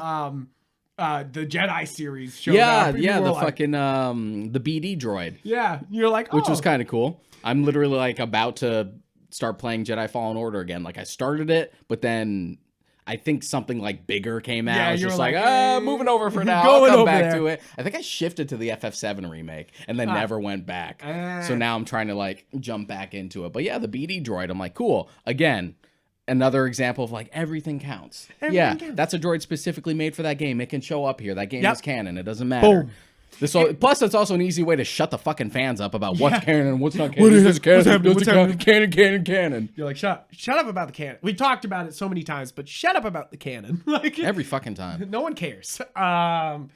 the Jedi series showed up. Yeah, the fucking the BD droid. Yeah, you're like, which was kind of cool. I'm literally like about to start playing Jedi Fallen Order again. Like I started it, but then I think something like bigger came out. Yeah, I was you're just like, moving over for now. going I'll come over back there. to it. I think I shifted to the FF7 remake and then never went back. So now I'm trying to like jump back into it. But yeah, the BD droid, I'm like, cool. Again, another example of like everything counts. Everything counts. That's a droid specifically made for that game. It can show up here. That game is canon. It doesn't matter. Boom. Plus, it's also an easy way to shut the fucking fans up about what's canon and what's not canon. What's canon? You're like, shut up about the canon. We talked about it so many times, but shut up about the canon. Like every fucking time. No one cares. But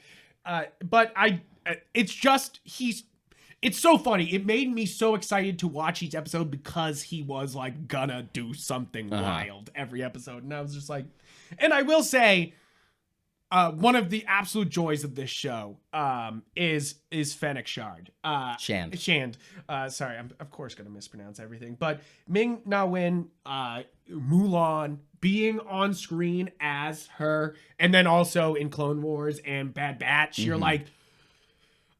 it's just it's so funny. It made me so excited to watch each episode because he was like gonna do something wild every episode, and I was just like, and I will say. One of the absolute joys of this show is Fennec Shand. Shand. Sorry, I'm of course going to mispronounce everything. But Ming-Na Wen, Mulan, being on screen as her, and then also in Clone Wars and Bad Batch, you're like,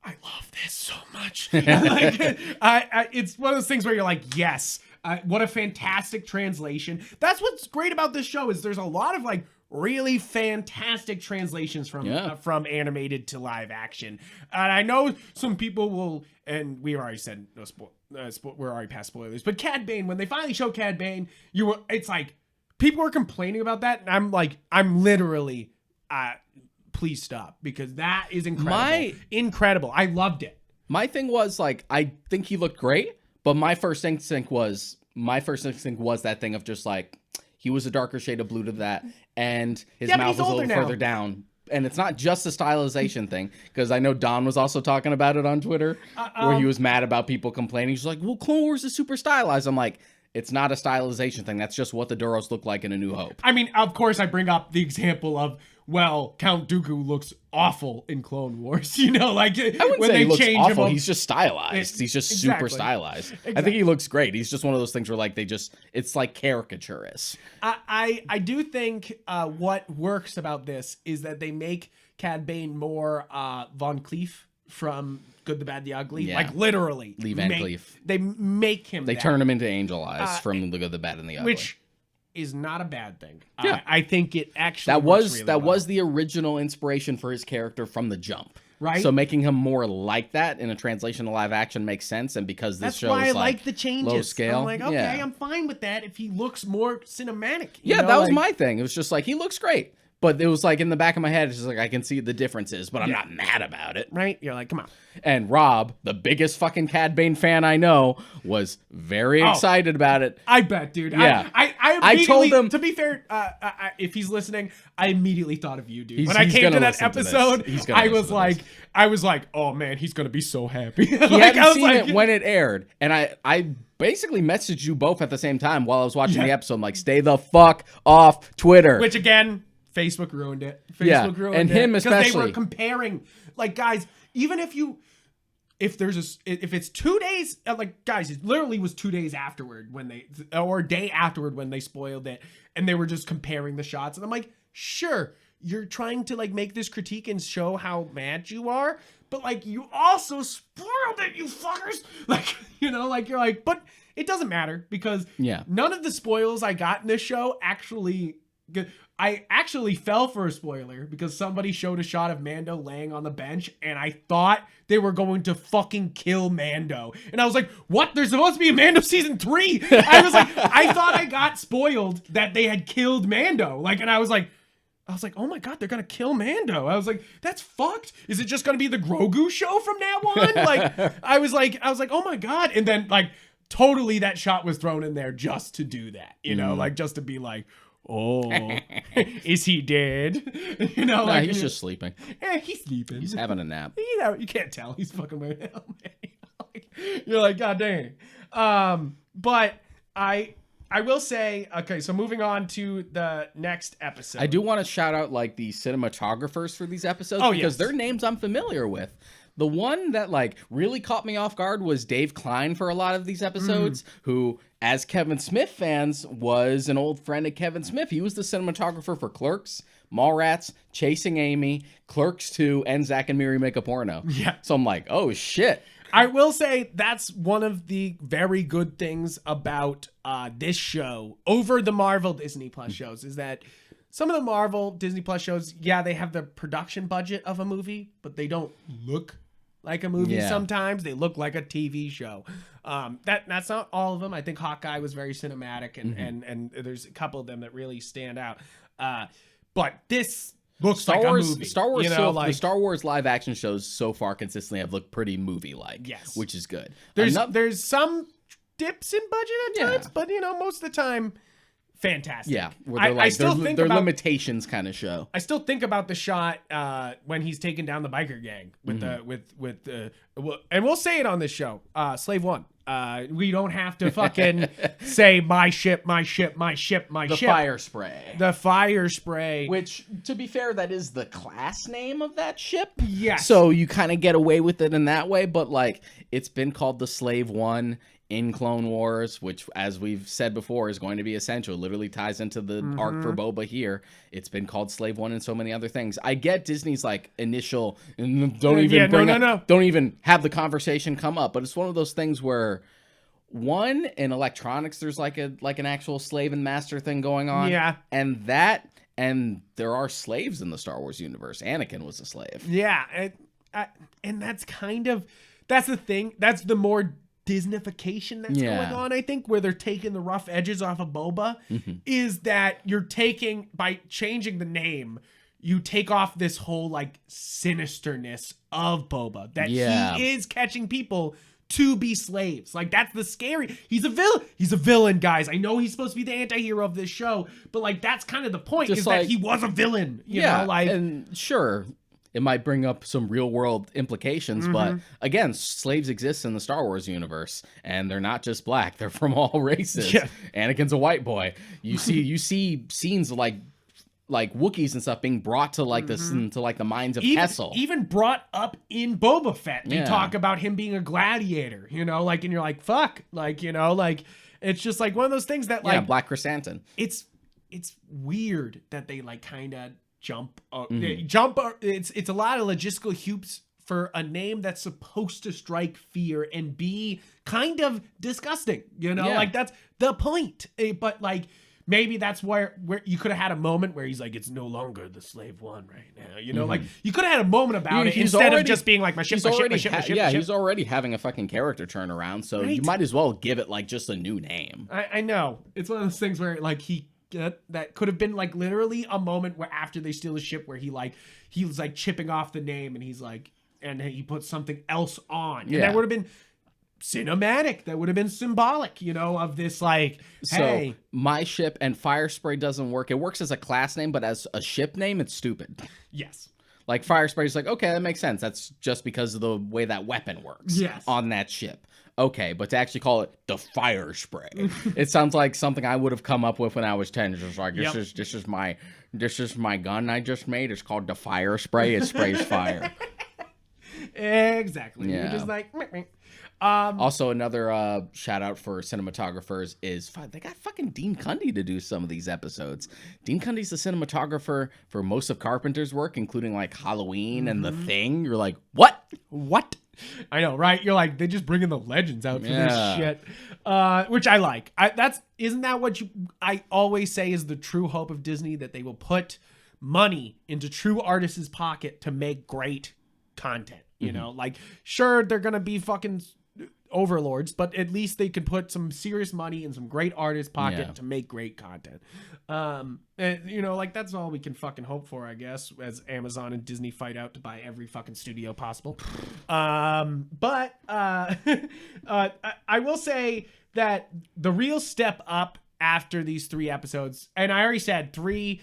I love this so much. It's one of those things where you're like, yes, what a fantastic translation. That's what's great about this show is there's a lot of like, really fantastic translations from animated to live action. And I know some people will, and we already said no we're already past spoilers, but Cad Bane, when they finally show Cad Bane, it's like people were complaining about that, and I'm literally please stop, because that is incredible. Incredible. I loved it. My thing was like, I think he looked great, but my first instinct was that thing of just like, he was a darker shade of blue to that, and his mouth was a little further down. And it's not just a stylization thing, because I know Don was also talking about it on Twitter, where he was mad about people complaining. He's like, well, Clone Wars is super stylized. I'm like, it's not a stylization thing. That's just what the Duros look like in A New Hope. I mean, of course, I bring up the example of, well, Count Dooku looks awful in Clone Wars. You know, like I wouldn't when say they he looks change awful. him. He's just stylized. He's just super stylized. Exactly. I think he looks great. He's just one of those things where like it's like caricaturous. I do think what works about this is that they make Cad Bane more Von Cleef from Good, the Bad, the Ugly. Yeah. Like literally. Lee Van Cleef. They make him They turn him into Angel Eyes from The Good, the Bad, and the Ugly. Which is not a bad thing. Yeah. I think it actually was the original inspiration for his character from the jump. Right. So making him more like that in a translation to live action makes sense, and because this show is like the changes. Low scale. I'm like, okay, I'm fine with that if he looks more cinematic. Yeah, that was my thing. It was just like, he looks great. But it was like in the back of my head, it's just like, I can see the differences, but I'm not mad about it. Right? You're like, come on. And Rob, the biggest fucking Cad Bane fan I know, was very excited about it. I bet, dude. Yeah. I told him, to be fair, if he's listening, I immediately thought of you, dude. When I came to that episode, I was like, oh man, he's going to be so happy. He hadn't seen it when it aired. And I basically messaged you both at the same time while I was watching the episode. I'm like, stay the fuck off Twitter. Which again, Facebook ruined it. Ruined it. Him especially. Because they were comparing, like, guys, even if it's 2 days, like, guys, it literally was 2 days afterward or a day afterward when they spoiled it, and they were just comparing the shots, and I'm like, sure, you're trying to like make this critique and show how mad you are, but like, you also spoiled it, you fuckers. Like, you know, like, you're like, but it doesn't matter, because none of the spoils I got in this show actually. I actually fell for a spoiler because somebody showed a shot of Mando laying on the bench, and I thought they were going to fucking kill Mando. And I was like, what? There's supposed to be a Mando season 3. I was like, I thought I got spoiled that they had killed Mando. Like, and I was like, oh my God, they're going to kill Mando. I was like, that's fucked. Is it just going to be the Grogu show from now on? Like, I was like, oh my God. And then like, totally that shot was thrown in there just to do that, you know, like just to be like, oh, is he dead? You know, like, he's just sleeping. Yeah, he's sleeping. He's having a nap. You know, you can't tell. He's fucking wearing a helmet. You're like, God dang. But I I will say, okay, so moving on to the next episode. I do want to shout out like the cinematographers for these episodes because their names I'm familiar with. The one that like really caught me off guard was Dave Klein for a lot of these episodes, who, as Kevin Smith fans, was an old friend of Kevin Smith. He was the cinematographer for Clerks, Mallrats, Chasing Amy, Clerks 2, and Zack and Miri Make a Porno. Yeah. So I'm like, oh shit. I will say that's one of the very good things about this show over the Marvel Disney Plus shows is that some of the Marvel Disney Plus shows, yeah, they have the production budget of a movie, but they don't look like a movie. Sometimes they look like a TV show. That's not all of them. I think Hawkeye was very cinematic, and there's a couple of them that really stand out. But this looks like a movie. Star Wars, you know, the Star Wars live action shows so far consistently have looked pretty movie-like. Yes, which is good. There's some dips in budget at times, but most of the time, fantastic. Yeah, where they're they're limitations kind of show. I still think about the shot when he's taking down the biker gang with and we'll say it on this show, Slave One. We don't have to fucking say my ship. The fire spray. The fire spray. Which, to be fair, that is the class name of that ship. Yes. So you kind of get away with it in that way, but like it's been called the Slave One in Clone Wars, which, as we've said before, is going to be essential. It literally ties into the arc for Boba here. It's been called Slave One and so many other things. I get Disney's like initial, don't even have the conversation come up, but it's one of those things where one, in electronics, there's like an actual slave and master thing going on. Yeah. And there are slaves in the Star Wars universe. Anakin was a slave. Yeah. And that's the thing. That's the more Disneyfication that's going on, I think, where they're taking the rough edges off of Boba, is that you're taking, by changing the name, you take off this whole like sinisterness of Boba, that he is catching people to be slaves. Like, that's the scary. He's a villain, guys. I know he's supposed to be the anti-hero of this show, but like that's kind of the point, is that he was a villain, you know, like, and sure, it might bring up some real world implications, but again, slaves exist in the Star Wars universe, and they're not just black; they're from all races. Yeah. Anakin's a white boy. You see scenes like Wookiees and stuff being brought to like the mines of Kessel. Even brought up in Boba Fett. They talk about him being a gladiator, you know, like, and you're like, fuck, like, you know, like, it's just like one of those things that like Black Chrysanthemum. It's weird that they like kind of jump. It's a lot of logistical hoops for a name that's supposed to strike fear and be kind of disgusting, you know, like that's the point. But like, maybe that's where you could have had a moment where he's like, it's no longer the Slave One right now, you know, like you could have had a moment about it instead of just being like my ship. He's already having a fucking character turnaround, so you might as well give it like just a new name. I know, it's one of those things where like that could have been like literally a moment where after they steal the ship where he was like chipping off the name and he's like, and he puts something else on, and that would have been cinematic. That would have been symbolic, you know, of this like, hey, so my ship and fire spray doesn't work. It works as a class name, but as a ship name, it's stupid. Yes. Like fire spray is like, okay, that makes sense. That's just because of the way that weapon works on that ship. Okay, but to actually call it the fire spray, it sounds like something I would have come up with when I was 10. It's just like, this is my gun I just made. It's called the fire spray. It sprays fire. Exactly. Yeah. You're just like, meh, meh. Also, another shout out for cinematographers is they got fucking Dean Cundy to do some of these episodes. Dean Cundy's the cinematographer for most of Carpenter's work, including like Halloween and The Thing. You're like, what? I know, right? You're like, they just bringing the legends out for this shit, which I like. Isn't that what I always say is the true hope of Disney, that they will put money into true artists' pocket to make great content. You know, like, sure, they're gonna be fucking overlords, but at least they could put some serious money in some great artists' pocket to make great content. And, you know, like, that's all we can fucking hope for, I guess, as Amazon and Disney fight out to buy every fucking studio possible. But I will say that the real step up after these 3 episodes, and I already said 3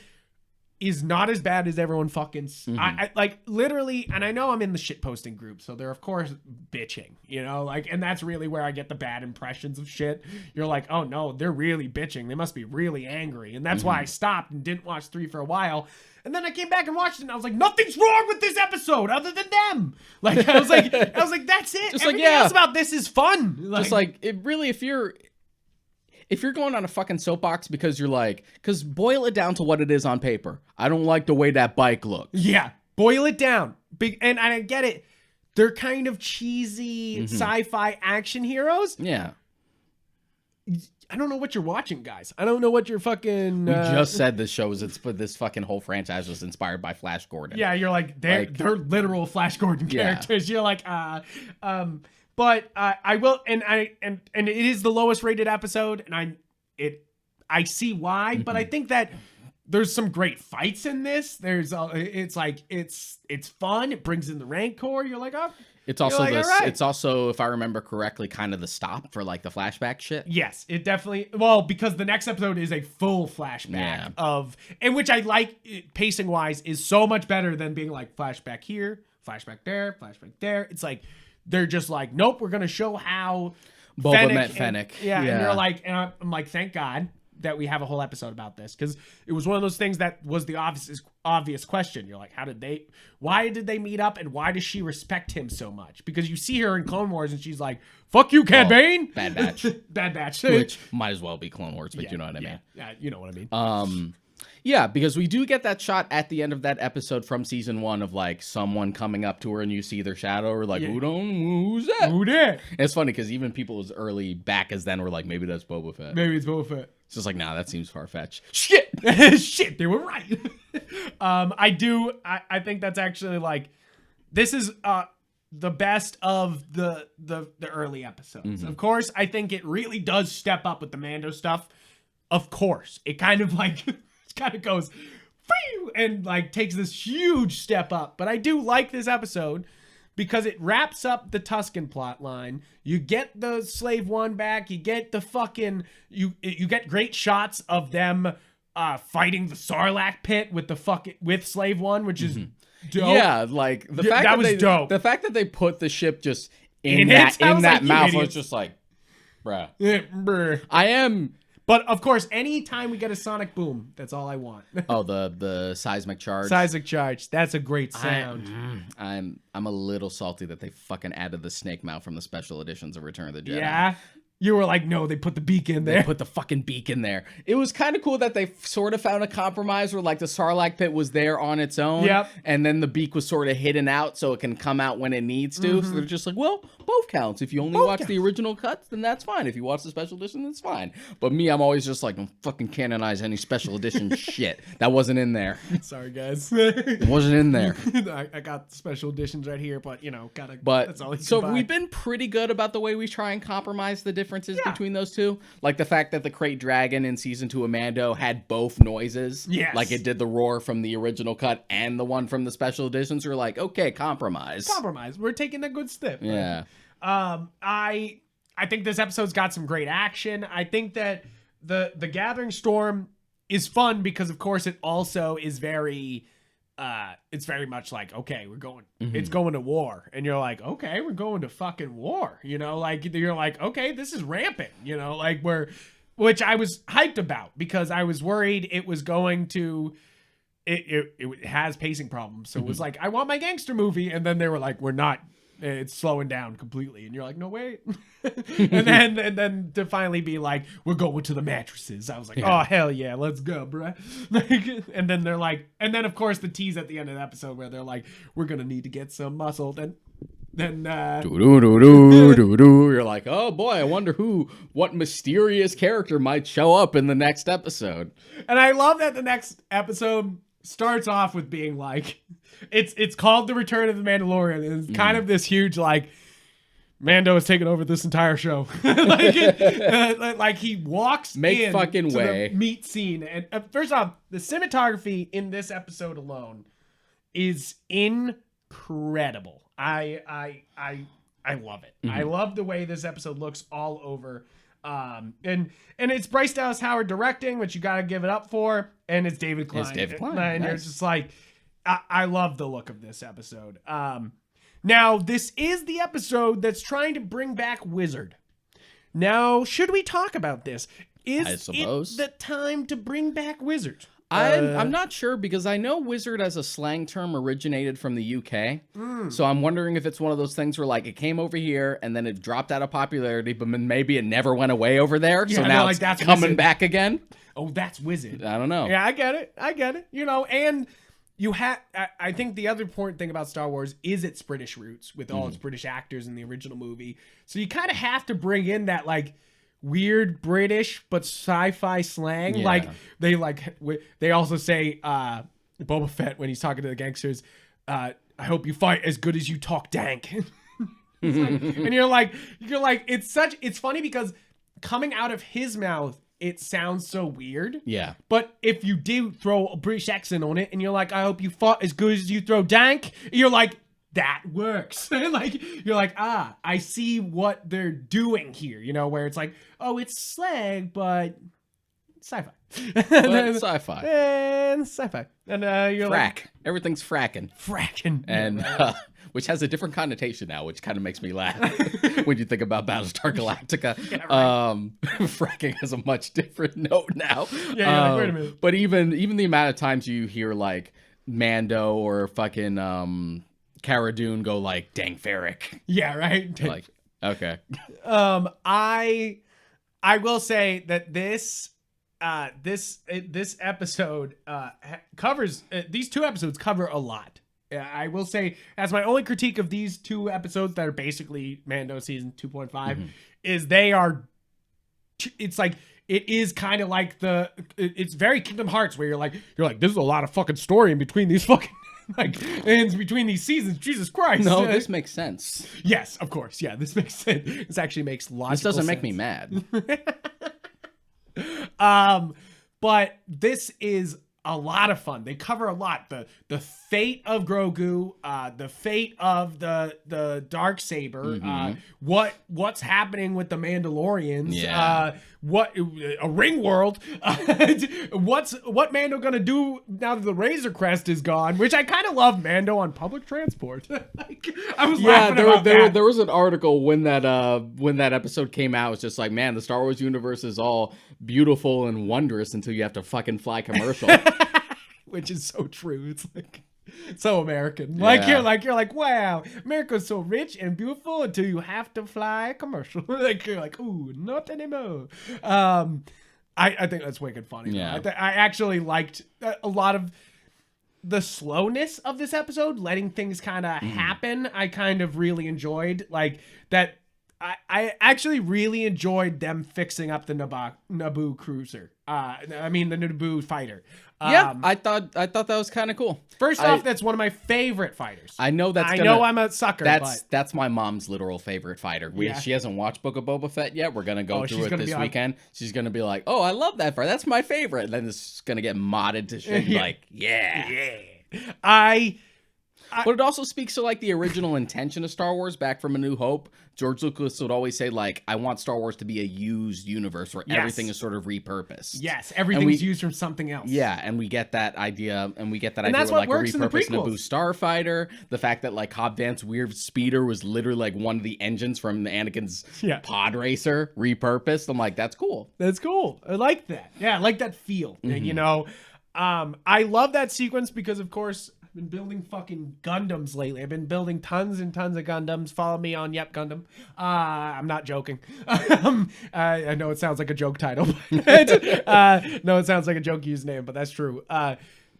is not as bad as everyone fucking Mm-hmm. I like literally, and I know I'm in the shit posting group, so they're of course bitching, you know, like, and that's really where I get the bad impressions of shit. You're like, oh no, they're really bitching, they must be really angry, and that's why I stopped and didn't watch 3 for a while. And then I came back and watched it, and I was like, nothing's wrong with this episode other than them. Like I was like that's it. Just Everything like, yeah. else about this is fun. Just like, it really, if you're going on a fucking soapbox because you're like, because boil it down to what it is on paper. I don't like the way that bike looks. Yeah, boil it down. Big, and I get it. They're kind of cheesy sci-fi action heroes. Yeah. I don't know what you're watching, guys. I don't know what you're fucking. We just said this fucking whole franchise was inspired by Flash Gordon. Yeah, you're like they're literal Flash Gordon characters. You're like but I will, and it is the lowest rated episode, and I see why, but I think that there's some great fights in this. There's it's fun. It brings in the Rancor. You're like, oh. It's also like, this. right. It's also, if I remember correctly, kind of the stop for like the flashback shit. Yes, it definitely. Well, because the next episode is a full flashback of, and which I like pacing wise is so much better than being like flashback here, flashback there, flashback there. It's like they're just like, nope, we're gonna show how Boba met Fennec. And you're like, and I'm like, thank God that we have a whole episode about this, because it was one of those things that was the obvious question. You're like, why did they meet up, and why does she respect him so much? Because you see her in Clone Wars and she's like, fuck you, Cad Bane. Bad Batch. Bad Batch. Which might as well be Clone Wars, but you know what I mean. Yeah, you know what I mean. Yeah, because we do get that shot at the end of that episode from season 1 of like someone coming up to her and you see their shadow, or like, who's that? Who did? And it's funny because even people as early back as then were like, maybe that's Boba Fett. Maybe it's Boba Fett. It's just like, nah, that seems far-fetched. Shit. Shit, they were right. I think that's actually like, this is the best of the early episodes. Of course, I think it really does step up with the Mando stuff. Of course, it kind of like goes and like takes this huge step up. But I do like this episode because it wraps up the Tusken plot line. You get the Slave One back. You get the fucking you get great shots of them fighting the Sarlacc pit with with Slave One, which is dope. Yeah, like the fact that was dope. The fact that they put the ship just in that mouth was just like, bruh. Bruh. I am. But of course, anytime we get a sonic boom, that's all I want. Oh, the seismic charge. Seismic charge. That's a great sound. I'm a little salty that they fucking added the snake mouth from the special editions of Return of the Jedi. Yeah. You were like, no, they put the beak in there. They put the fucking beak in there. It was kind of cool that they sort of found a compromise where like the Sarlacc pit was there on its own. Yep. And then the beak was sort of hidden out so it can come out when it needs to. So they're just like, well, both counts. If you only watch the original cuts, then that's fine. If you watch the special edition, that's fine. But me, I'm always just like, don't fucking canonize any special edition shit. That wasn't in there. Sorry, guys. It wasn't in there. I got special editions right here, but But that's all so we've been pretty good about the way we try and compromise the differences between those two. Like the fact that the Krayt Dragon in season 2 of Mando had both noises. Yes. Like it did the roar from the original cut and the one from the special editions. We're like, okay, compromise. We're taking a good step. Yeah. I think this episode's got some great action. I think that the Gathering Storm is fun because of course it also is very it's very much like, okay, we're going it's going to war, and you're like, okay, we're going to fucking war, you know, like you're like, okay, this is rampant, you know, like which I was hyped about because I was worried it was going to it has pacing problems, so it was like, I want my gangster movie, and then they were like, we're not, it's slowing down completely, and you're like, no, wait. and then to finally be like, we're going to the mattresses, I was like, oh hell yeah, let's go, bruh. And then they're like, and then of course the tease at the end of the episode where they're like, we're gonna need to get some muscle, then you're like, oh boy, I wonder what mysterious character might show up in the next episode. And I love that the next episode starts off with being like, it's called The Return of the Mandalorian, and it's kind of this huge like, Mando has taken over this entire show. like he walks in fucking to way. the meat scene, and first off, the cinematography in this episode alone is incredible. I love it. I love the way this episode looks all over. And it's Bryce Dallas Howard directing, which you got to give it up for, and it's David Klein. It's David Klein. And Nice. you're just like, I love the look of this episode. Now, this is the episode that's trying to bring back Wizard. Now, should we talk about this? Is I suppose. it the time to bring back Wizard? I'm not sure because I know wizard as a slang term originated from the UK. So I'm wondering if it's one of those things where like it came over here and then it dropped out of popularity, but maybe it never went away over there. So now it's that's coming Wizard. back again. Oh, that's Wizard. I don't know. Yeah, I get it. You know, and you have. I think the other important thing about Star Wars is its British roots with all its British actors in the original movie. So you kind of have to bring in that like weird British but sci-fi slang. Yeah. They also say Boba Fett when he's talking to the gangsters. I hope you fight as good as you talk dank. And you're like it's funny because coming out of his mouth it sounds so weird. Yeah. But if you do throw a British accent on it and you're like, I hope you fought as good as you throw dank, you're like, that works. Like, you're like, I see what they're doing here, you know, where it's like, oh, it's slang, but sci-fi. Sci-fi. And sci-fi. And you're Frack. like, Everything's fracking. fracking. And which has a different connotation now, which kind of makes me laugh when you think about Battlestar Galactica. Yeah, right. Fracking has a much different note now. Yeah, like, wait a minute. But even the amount of times you hear like Mando or fucking Cara Dune go like dang Ferric. Yeah, right. Like, okay. I will say that this episode covers these two episodes cover a lot. I will say as my only critique of these two episodes that are basically Mando season 2.5 is they are. It's like it is kind of like it's very Kingdom Hearts where you're like there's a lot of fucking story in between these fucking. Like, in between these seasons, Jesus Christ. No, this makes sense. Yes, of course. Yeah, this makes sense. This actually makes logical sense. This doesn't make me mad. But this is a lot of fun. They cover a lot. The fate of Grogu, the fate of the Darksaber, what's happening with the Mandalorians, what a ring world, what Mando gonna do now that the Razor Crest is gone, which I kind of love Mando on public transport. Like, I was laughing about that. There was an article when that episode came out. It was just like, man, the Star Wars universe is all beautiful and wondrous until you have to fucking fly commercial. Which is so true. It's like so American. Like you're like, wow, America's so rich and beautiful until you have to fly a commercial. Like you're like, ooh, not anymore. I think that's wicked funny. Yeah. I actually liked a lot of the slowness of this episode, letting things kind of happen. I kind of really enjoyed like that. I actually really enjoyed them fixing up the Naboo cruiser. The Naboo fighter. I thought that was kind of cool. First off, that's one of my favorite fighters. I know I'm a sucker. That's my mom's literal favorite fighter. She hasn't watched Book of Boba Fett yet. We're gonna go through it this weekend. She's gonna be like, "Oh, I love that fighter. That's my favorite." And then it's gonna get modded to shit. Like, yeah. But it also speaks to like the original intention of Star Wars back from A New Hope. George Lucas would always say like, I want Star Wars to be a used universe where everything is sort of repurposed. Yes, everything's used from something else. Yeah, and we get that idea, with like a repurposed Naboo starfighter. The fact that like Cobb Vanth's weird speeder was literally like one of the engines from Anakin's pod racer repurposed. I'm like, that's cool. That's cool. I like that. Yeah, I like that feel. You know, I love that sequence because of course. Been building fucking Gundams lately. I've been building tons and tons of Gundams. Follow me on Yep Gundam. I'm not joking. I know it sounds like a joke title. No, it sounds like a joke username, but that's true.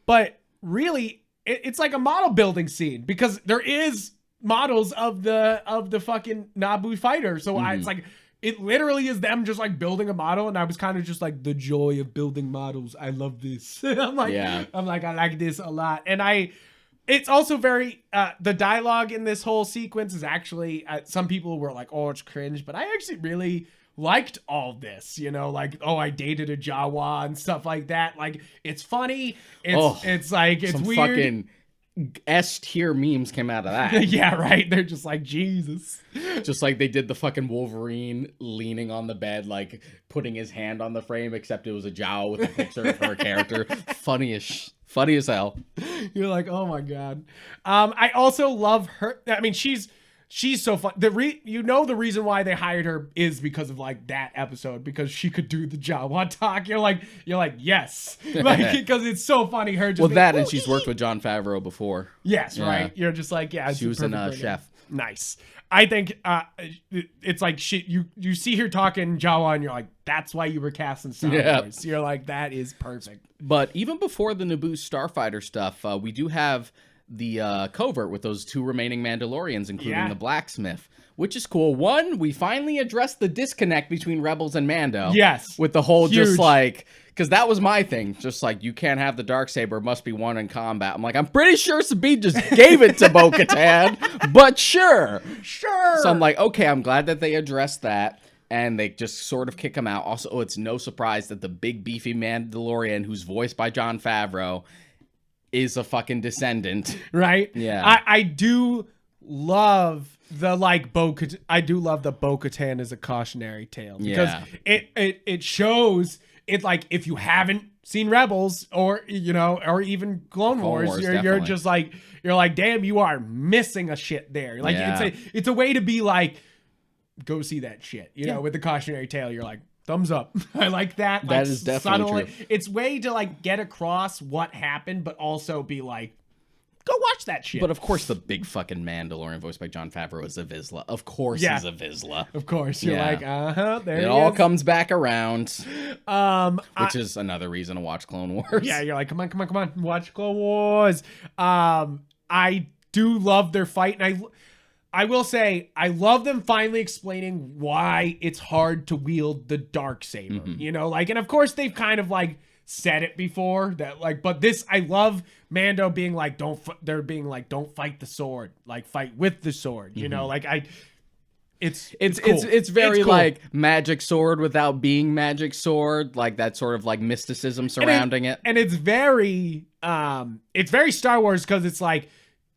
But really, it's like a model building scene because there is models of the fucking Naboo fighter. So it's like it literally is them just like building a model, and I was kind of just like the joy of building models. I love this. I'm like I like this a lot, and it's also very the dialogue in this whole sequence is actually some people were like, oh, it's cringe, but I actually really liked all this, you know, like, oh, I dated a Jawa and stuff like that. Like, it's funny. It's like, it's weird. Fucking S-tier memes came out of that. Yeah, right. They're just like, Jesus. Just like they did the fucking Wolverine leaning on the bed, like putting his hand on the frame, except it was a Jawa with a picture of her character. Funny as hell. You're like, oh my God. I also love her. I mean, she's so fun. The reason why they hired her is because of like that episode, because she could do the Jawa talk. You're like, yes, like, because it's so funny. Her just and she's worked with Jon Favreau before. Yes, Yeah. right. You're just like, yeah. She was in Chef. Nice. I think it's like you see her talking Jawa and you're like, that's why you were casting Star Wars. You're like, that is perfect. But even before the Naboo Starfighter stuff, we do have the covert with those 2 remaining Mandalorians, including the blacksmith, which is cool. One, we finally addressed the disconnect between Rebels and Mando. Yes. With the whole Huge. just like, because that was my thing. Just like, you can't have the Darksaber, must be one in combat. I'm like, I'm pretty sure Sabine just gave it to Bo-Katan, but sure. Sure. So I'm like, okay, I'm glad that they addressed that. And they just sort of kick him out. Also, it's no surprise that the big beefy Mandalorian, who's voiced by Jon Favreau, is a fucking descendant. Right? Yeah. I do love the like I do love the Bo-Katan as a cautionary tale, because it shows it, like, if you haven't seen Rebels or or even Clone Wars, you're just like, you're like, damn, you are missing a shit there. Like, it's a way to be like, go see that shit, with the cautionary tale. You're like, thumbs up. I like that. Like, that is definitely true. It's way to like get across what happened, but also be like, go watch that shit. But of course, the big fucking Mandalorian voiced by Jon Favreau is a Vizsla. Of course, he's a Vizsla. Of course, you're like, there it all comes back around. Which is another reason to watch Clone Wars. Yeah, you're like, come on, watch Clone Wars. I do love their fight, and I will say, I love them finally explaining why it's hard to wield the Darksaber. Mm-hmm. And of course they've kind of like said it before that, like, but this, I love Mando being like, don't fight the sword, like, fight with the sword. Mm-hmm. It's cool. It's very cool. like magic sword without being magic sword, like that sort of like mysticism surrounding it. And it's very Star Wars, because it's like,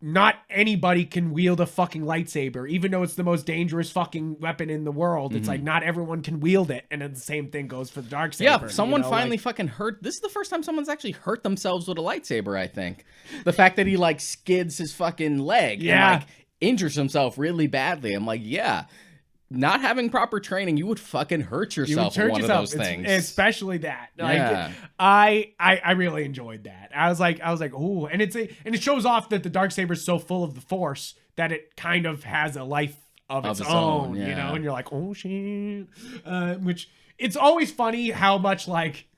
not anybody can wield a fucking lightsaber, even though it's the most dangerous fucking weapon in the world. It's like, not everyone can wield it. And then the same thing goes for the Darksaber. Yeah, someone finally fucking hurt. This is the first time someone's actually hurt themselves with a lightsaber, I think. The fact that he like skids his fucking leg and like injures himself really badly. I'm like, yeah. Not having proper training, you would fucking hurt yourself with one of those things. Especially that. Like, I really enjoyed that. I was like, ooh, and it shows off that the Darksaber is so full of the Force that it kind of has a life of its own, and you're like, oh shit. Which, it's always funny how much like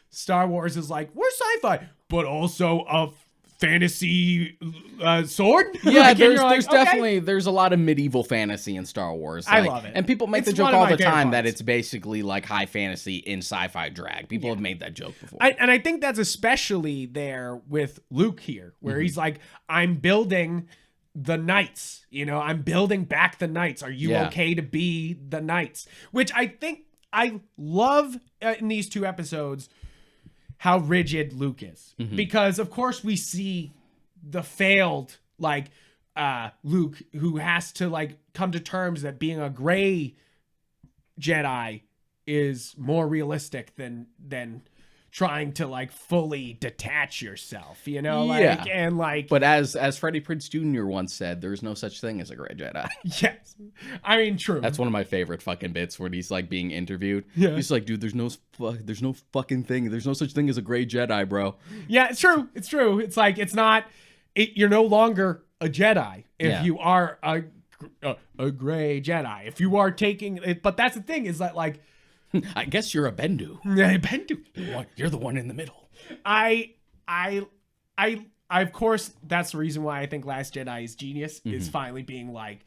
Star Wars is like, we're sci-fi, but also a fantasy sword. Yeah, like, there's definitely there's a lot of medieval fantasy in Star Wars. Like, I love it. And people make the joke all the time that it's basically like high fantasy in sci-fi drag. People have made that joke before. And I think that's especially there with Luke here, where he's like, I'm building the knights, I'm building back the knights. Are you okay to be the knights? Which I think I love in these 2 episodes, how rigid Luke is. Because of course we see the failed like Luke, who has to like come to terms that being a gray Jedi is more realistic than trying to like fully detach yourself, and like. But as Freddie Prinze Jr. once said, there's no such thing as a gray Jedi. Yes, I mean, true. That's one of my favorite fucking bits where he's like being interviewed. Yeah, he's like, dude, there's no fucking thing. There's no such thing as a gray Jedi, bro. Yeah, it's true. It's true. It's like, it's not. You're no longer a Jedi if you are a gray Jedi. If you are taking it, but that's the thing, is that like. I guess you're a Bendu. Bendu. You're the one in the middle. I of course, that's the reason why I think Last Jedi is genius, is finally being like,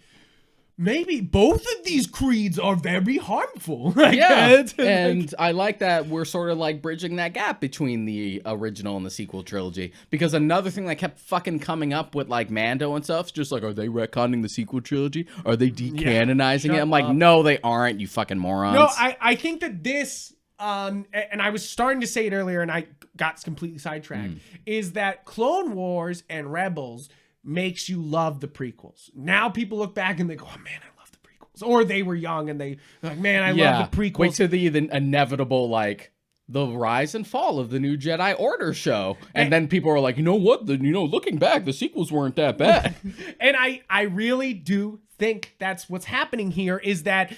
maybe both of these creeds are very harmful. And I like that we're sort of like bridging that gap between the original and the sequel trilogy. Because another thing that kept fucking coming up with like Mando and stuff is just like, are they retconning the sequel trilogy? Are they decanonizing it? I'm like, no, they aren't, you fucking morons. No, I think that this and I was starting to say it earlier and I got completely sidetracked, is that Clone Wars and Rebels makes you love the prequels. Now people look back and they go, oh man, I love the prequels. Or they were young and they're like, man, I love the prequels. Wait till the inevitable, like, the rise and fall of the new Jedi Order show. And then people are like, you know what? Looking back, the sequels weren't that bad. And I really do think that's what's happening here, is that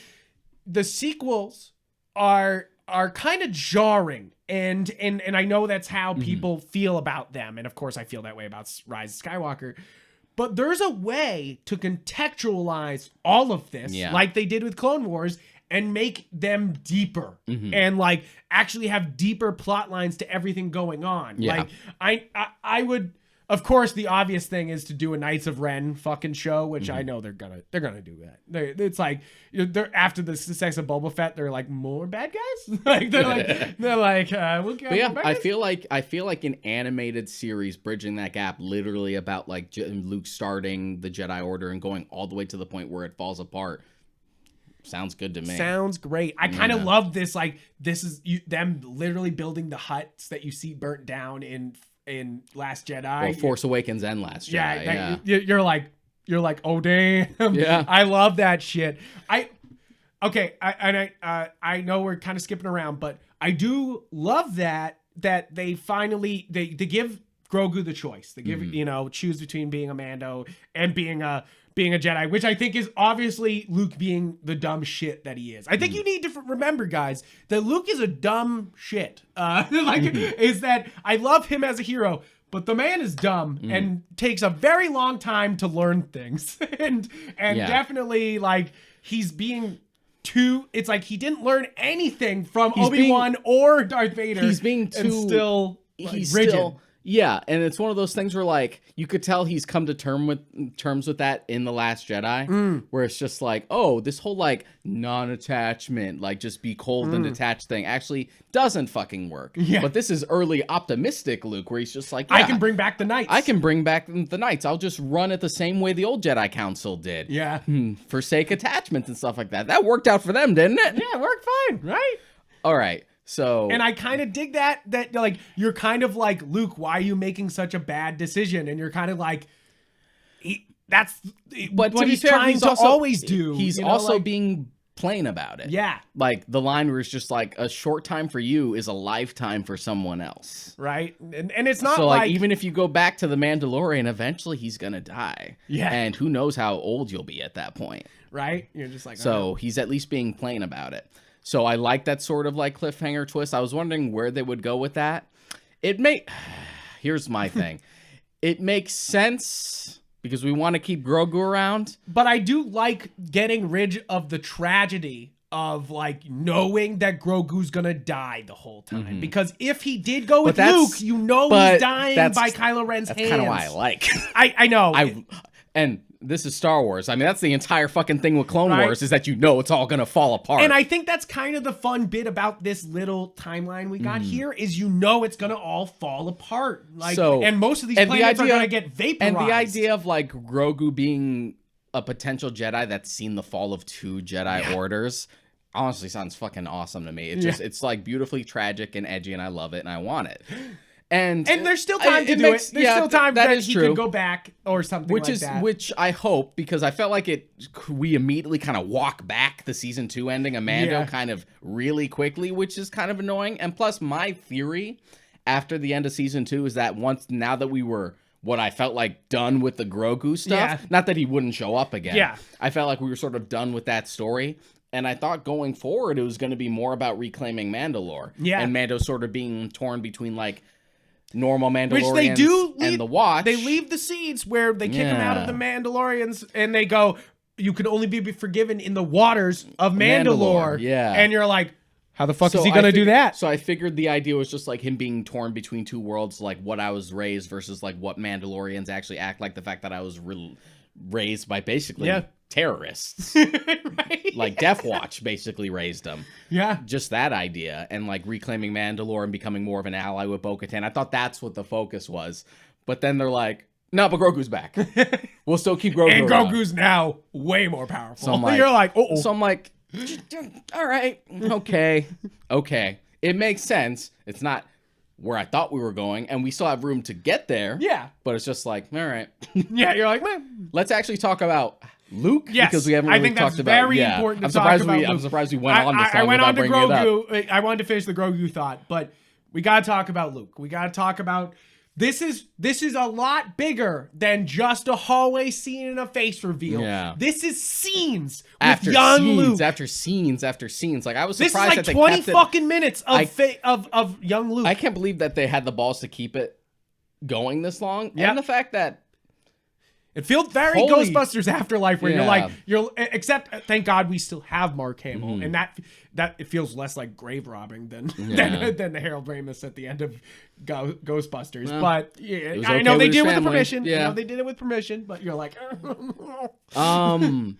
the sequels are kind of jarring. And I know that's how people feel about them. And of course I feel that way about Rise of Skywalker. But there's a way to contextualize all of this, like they did with Clone Wars, and make them deeper and like actually have deeper plot lines to everything going on. Yeah. Like I would, of course, the obvious thing is to do a Knights of Ren fucking show, which I know they're gonna do that. It's like, they're after the success of Boba Fett, they're like, more bad guys. Like they're like we'll get. But yeah, I feel like an animated series bridging that gap, literally about like Luke starting the Jedi Order and going all the way to the point where it falls apart. Sounds good to me. Sounds great. I kind of love this. Like, this is them literally building the huts that you see burnt down in Last Jedi. Well, Force Awakens and Last Jedi. You're like, oh damn. Yeah. I love that shit. I know we're kind of skipping around, but I do love that they finally they give Grogu the choice. They give choose between being a Mando and being a Jedi, which I think is obviously Luke being the dumb shit that he is. I think you need to remember, guys, that Luke is a dumb shit. Is that I love him as a hero, but the man is dumb and takes a very long time to learn things. and definitely, like, he's being too, it's like he didn't learn anythm from Obi-Wan or Darth Vader. He's being too rigid. Yeah, and it's one of those things where, like, you could tell he's come to terms with that in The Last Jedi, where it's just like, oh, this whole, like, non-attachment, like, just be cold and detached thing actually doesn't fucking work. Yeah. But this is early optimistic Luke, where he's just like, yeah, I can bring back the Knights. I can bring back the Knights. I'll just run it the same way the old Jedi Council did. Yeah. Forsake attachments and stuff like that. That worked out for them, didn't it? Yeah, it worked fine, right? All right. So, and I kind of dig that like, you're kind of like, Luke, why are you making such a bad decision? And you're kind of like, that's what he's trying to always do. He's also being plain about it. Yeah. Like the line where it's just like, a short time for you is a lifetime for someone else. Right. And it's not so like even if you go back to the Mandalorian, eventually he's going to die. Yeah. And who knows how old you'll be at that point. Right. You're just like, so he's at least being plain about it. So I like that sort of like cliffhanger twist. I was wondering where they would go with that. Here's my thing. It makes sense because we want to keep Grogu around. But I do like getting rid of the tragedy of like knowing that Grogu's gonna die the whole time. Because if he did go with Luke, he's dying by Kylo Ren's hands. That's kind of why I like. I know. And this is Star Wars. I mean, that's the entire fucking thing with Clone Wars, is that it's all gonna fall apart. And I think that's kind of the fun bit about this little timeline we got here is it's gonna all fall apart. Like, and most of these planets are gonna get vaporized. And the idea of like Grogu being a potential Jedi that's seen the fall of 2 Jedi orders honestly sounds fucking awesome to me. It's like beautifully tragic and edgy, and I love it and I want it. And there's still time to do it. There's still time that he could go back or something Which I hope, because I felt like we immediately kind of walk back the season 2 ending of Mando kind of really quickly, which is kind of annoying. And plus, my theory after the end of season 2 is that now that we were what I felt like done with the Grogu stuff, not that he wouldn't show up again. I felt like we were sort of done with that story. And I thought going forward, it was going to be more about reclaiming Mandalore. Yeah. And Mando sort of being torn between like normal Mandalorians and the Watch. They leave the seeds where they kick him out of the Mandalorians and they go, you can only be forgiven in the waters of Mandalore. Yeah. And you're like, how the fuck is he going to do that? So I figured the idea was just like him being torn between 2 worlds, like what I was raised versus like what Mandalorians actually act like. The fact that I was raised by basically terrorists. Like Death Watch basically raised them. Yeah. Just that idea. And like reclaiming Mandalore and becoming more of an ally with Bo-Katan. I thought that's what the focus was. But then they're like, no, but Grogu's back. We'll still keep Grogu and around. Grogu's now way more powerful. So I'm like, you're like, oh. So I'm like, all right, okay. it makes sense. It's not where I thought we were going, and we still have room to get there. Yeah. But it's just like, all right. Yeah, you're like, man. Let's actually talk about Luke. Yes, because we haven't really talked about. Very important to talk about Luke. I'm surprised we went on this long I went on to without bringing it up. Grogu. I wanted to finish the Grogu thought, but we got to talk about Luke. We got to talk about this is a lot bigger than just a hallway scene and a face reveal. Yeah. This is scenes After with young scenes, Luke. after scenes after scenes. Like I was This is surprised like that they 20 kept it. fucking minutes of young Luke. I can't believe that they had the balls to keep it going this long. Yep. And the fact that it feels very Holy- Ghostbusters Afterlife, where Yeah. you're except thank God we still have Mark Hamill, and that it feels less like grave robbing than the Harold Ramis at the end of Ghostbusters. Well, but was I okay know they with did his with the family. permission. Yeah. I know they did it with permission, but you're like, um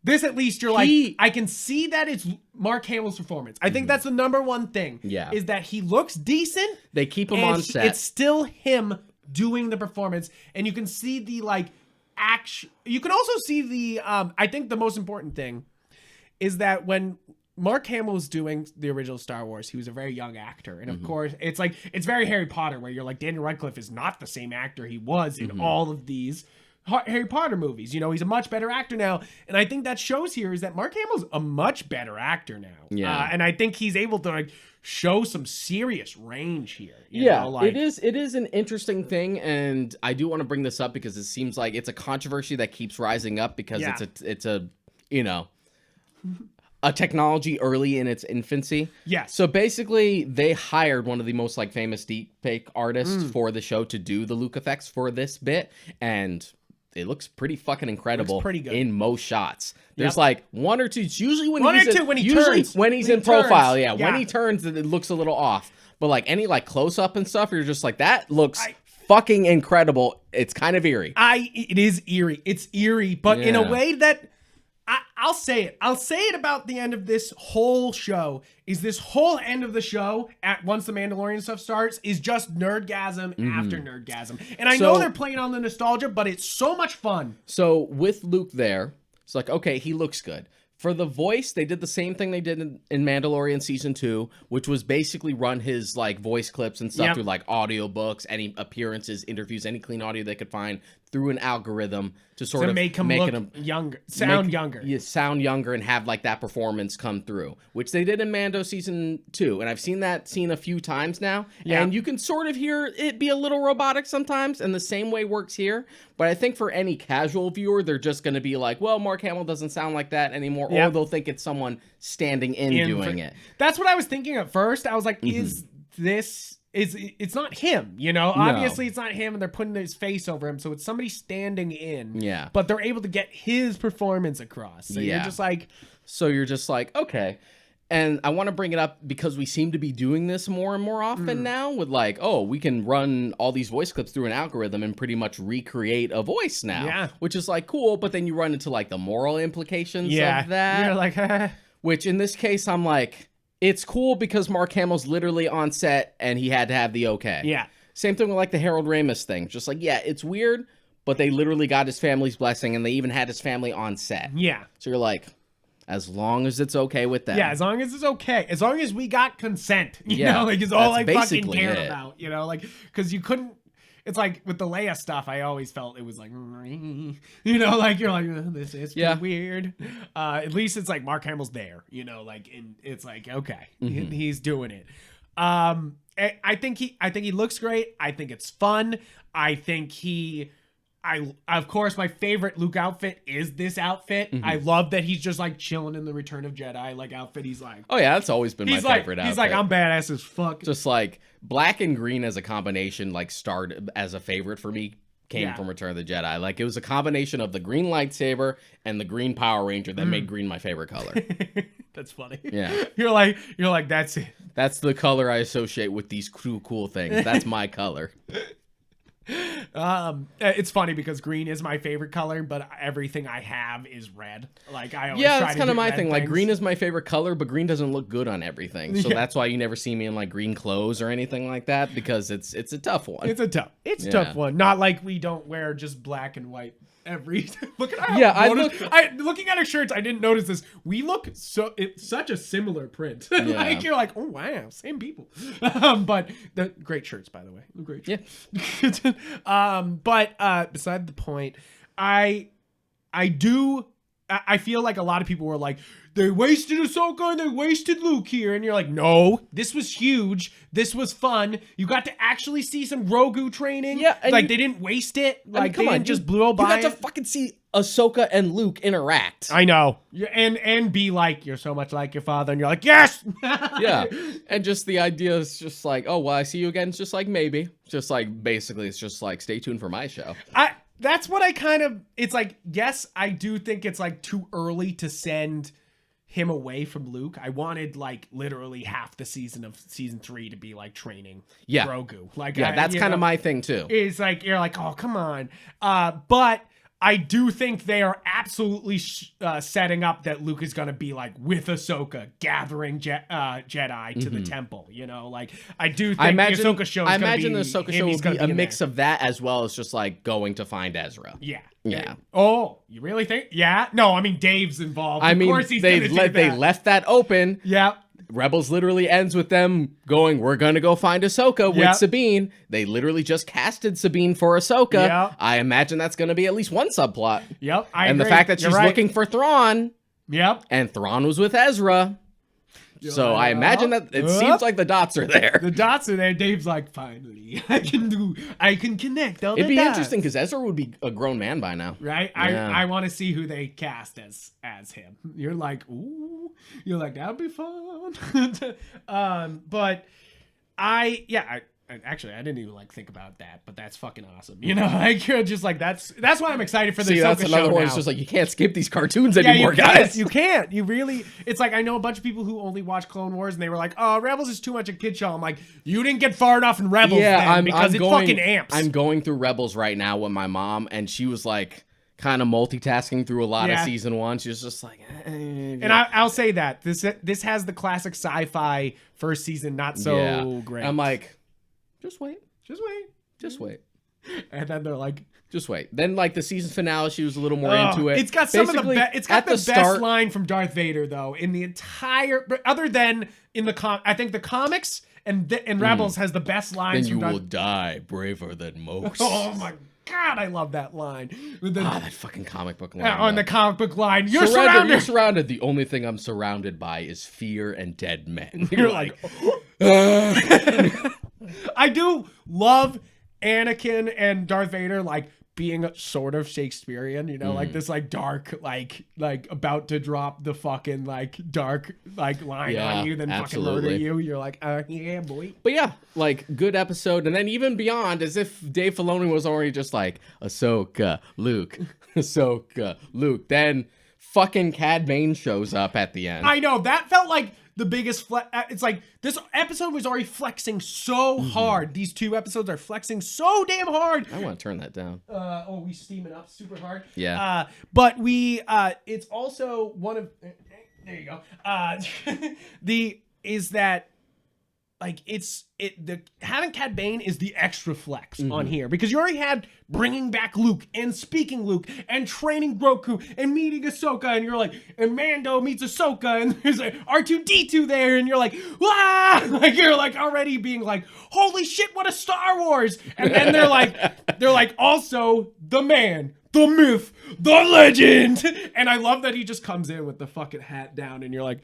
this at least you're like, I can see that it's Mark Hamill's performance. I think that's the number one thing. Yeah. Is that he looks decent. they keep him And on set. It's still him doing the performance, and you can see the action. You can also see the. I think the most important thing is that when Mark Hamill was doing the original Star Wars, he was a very young actor, and of course, it's very Harry Potter, where you're like, Daniel Radcliffe is not the same actor he was in all of these Harry Potter movies. You know, he's a much better actor now, and I think that shows here is that Mark Hamill's a much better actor now. Yeah. And I think he's able to show some serious range here. You Yeah, know, it is an interesting thing, and I do want to bring this up because it seems like it's a controversy that keeps rising up because it's a a technology early in its infancy. Yes. So basically, they hired one of the most famous deep fake artists for the show to do the Luke effects for this bit, and it looks pretty fucking incredible. Looks pretty good. In most shots. There's one or two. It's usually when One he's or two when he turns. when he's When in he turns. profile. Yeah, Yeah. when he turns, it looks a little off. But any close up and stuff, you're just like, that looks fucking incredible. It's kind of eerie. It is eerie. It's eerie, but in a Yeah. way that I'll say it. I'll say it about the end of this whole show. Is this whole end of the show at once the Mandalorian stuff starts is just nerdgasm after nerdgasm. And I know they're playing on the nostalgia, but it's so much fun. So with Luke there, it's like, okay, he looks good. For the voice, they did the same thing they did in Mandalorian Season 2, which was basically run his voice clips and stuff through audiobooks, any appearances, interviews, any clean audio they could find through an algorithm to sort of make him look younger, sound younger. You sound younger and have that performance come through, which they did in Mando Season 2. And I've seen that scene a few times now. Yeah. And you can sort of hear it be a little robotic sometimes, and the same way works here. But I think for any casual viewer, they're just going to be like, well, Mark Hamill doesn't sound like that anymore. Yeah. Or they'll think it's someone standing in doing it. That's what I was thinking at first. I was like, is this... It's not him, you know? No. Obviously, it's not him, and they're putting his face over him, so it's somebody standing in. Yeah. But they're able to get his performance across. So you're just like... So you're just like, okay. And I want to bring it up because we seem to be doing this more and more often now with we can run all these voice clips through an algorithm and pretty much recreate a voice now. Yeah. Which is cool, but then you run into the moral implications of that. You're like, which in this case, I'm like, it's cool because Mark Hamill's literally on set and he had to have the okay. Yeah. Same thing with the Harold Ramis thing. Just it's weird, but they literally got his family's blessing and they even had his family on set. Yeah. So you're like, as long as it's okay with them. Yeah, as long as it's okay. As long as we got consent. You Yeah, know, it's all that's I fucking basically care it. about. You know, because you couldn't... It's with the Leia stuff, I always felt it was you know, you're like, this is weird. At least it's Mark Hamill's there, you know, and it's okay, he's doing it. I think he looks great. I think it's fun. I think of course, my favorite Luke outfit is this outfit. I love that he's just chilling in the Return of Jedi outfit. He's oh yeah, that's always been my favorite outfit. He's I'm badass as fuck. Just black and green as a combination started as a favorite for me. Came from Return of the Jedi. It was a combination of the green lightsaber and the green Power Ranger that made green my favorite color. That's funny. Yeah. You're like, that's it. That's the color I associate with these cool things. That's my color. It's funny because green is my favorite color, but everything I have is red. I always that's kind of my thing. Green is my favorite color, but green doesn't look good on everything. So that's why you never see me in green clothes or anything like that, because it's a tough one. It's a tough one. Not we don't wear just black and white every look at how looking at our shirts. I didn't notice this. We look it's such a similar print. Like you're like, oh wow, same people. But the great shirts, by the way, great shirts. Yeah. But beside the point, I feel like a lot of people were like, they wasted Ahsoka and they wasted Luke here. And you're like, no, this was huge. This was fun. You got to actually see some Grogu training. Yeah. Like, they didn't waste it. Like, they didn't just blow by. You got to fucking see Ahsoka and Luke interact. I know. And be like, you're so much like your father. And you're like, yes! Yeah. And just the idea is just like, oh, well, I see you again. It's just like, maybe. Just like, basically, it's just like, stay tuned for my show. That's what it's like, yes, I do think it's like too early to send him away from Luke. I wanted like literally half the season of season 3 to be like training Grogu. Like, that's kind of my thing too. It's like, you're like, oh, come on. But I do think they are absolutely setting up that Luke is going to be like with Ahsoka gathering Jedi to the temple. You know, like I do think the Ahsoka show is going to be. The Ahsoka show will be a mix of that as well as just like going to find Ezra. Yeah. Yeah. Oh, you really think? Yeah. No, I mean Dave's involved. Of course he's they left that open. Yeah. Rebels literally ends with them going, we're going to go find Ahsoka with Sabine. They literally just casted Sabine for Ahsoka. Yep. I imagine that's going to be at least one subplot. Yep, I agree. The fact that she's looking for Thrawn. Yep. And Thrawn was with Ezra. So I imagine that it seems like the dots are there. The dots are there. Dave's like, finally, I can connect all the dots. It'd be interesting because Ezra would be a grown man by now. Right? Yeah. I want to see who they cast as him. You're like, ooh. You're like, that'd be fun. But actually, I didn't even like think about that, but that's fucking awesome. You know, like you're just like that's why I'm excited for the Ahsoka that's another show one. now. It's just like you can't skip these cartoons anymore, guys. You can't. You really. It's like I know a bunch of people who only watch Clone Wars, and they were like, "Oh, Rebels is too much a kid show." I'm like, you didn't get far enough in Rebels, because it fucking amps. I'm going through Rebels right now with my mom, and she was like, kind of multitasking through a lot of season 1. She was just like, and I'll say that this has the classic sci-fi first season, not so great. I'm like, just wait. And then they're like, just wait. Then like the season finale, she was a little more into it. It's got some of the it's got the best line from Darth Vader though in the entire, other than in the I think the comics and Rebels has the best lines. Then you will die braver than most. Oh my God, I love that line. That fucking comic book line. On the comic book line, you're surrounded. You're surrounded. The only thing I'm surrounded by is fear and dead men. You're like, I do love Anakin and Darth Vader like being sort of Shakespearean, you know, like this like dark, like about to drop the fucking like dark like line on you, then fucking murder you. You're like, yeah, boy. But yeah, like good episode, and then even beyond, as if Dave Filoni was already just like Ahsoka, Luke, Ahsoka, Luke. Then fucking Cad Bane shows up at the end. I know that felt like the biggest it's like this episode was already flexing so hard. These 2 episodes are flexing so damn hard. I want to turn that down. We steaming up super hard. Yeah. But we it's also one of there you go. Is that like having Cad Bane is the extra flex on here, because you already had bringing back Luke and speaking Luke and training Grogu and meeting Ahsoka, and you're like, and Mando meets Ahsoka, and there's like R2-D2 there, and you're like, wow, like you're like already being like, holy shit, what a Star Wars, and then they're like also the man, the myth, the legend, and I love that he just comes in with the fucking hat down, and you're like,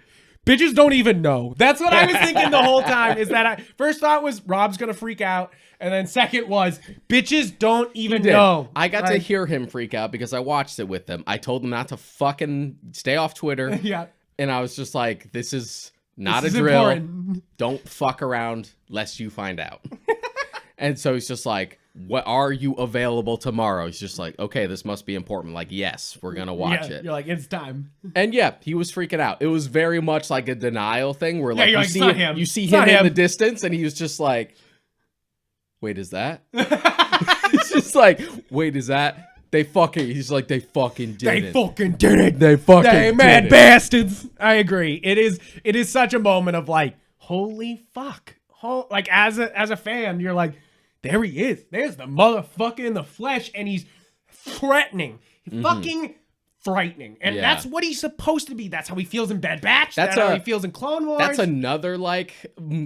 bitches don't even know. That's what I was thinking the whole time, is that first thought was Rob's going to freak out. And then second was bitches don't even know. I got to hear him freak out because I watched it with him. I told him not to fucking stay off Twitter. Yeah. And I was just like, this is not a drill. Important. Don't fuck around lest you find out. And so he's just like, what are you available tomorrow? He's just like, okay, this must be important. Like, yes, we're going to watch it. You're like, it's time. And yeah, he was freaking out. It was very much like a denial thing where like, you see him in the distance and he was just like, wait, is that? It's just like, wait, is that? He's like, they fucking did it. They fucking did it. They mad bastards. I agree. It is such a moment of like, holy fuck. Like as a fan, you're like, there he is. There's the motherfucker in the flesh, and he's threatening. fucking frightening. And that's what he's supposed to be. That's how he feels in Bad Batch. That's how he feels in Clone Wars. That's another, like,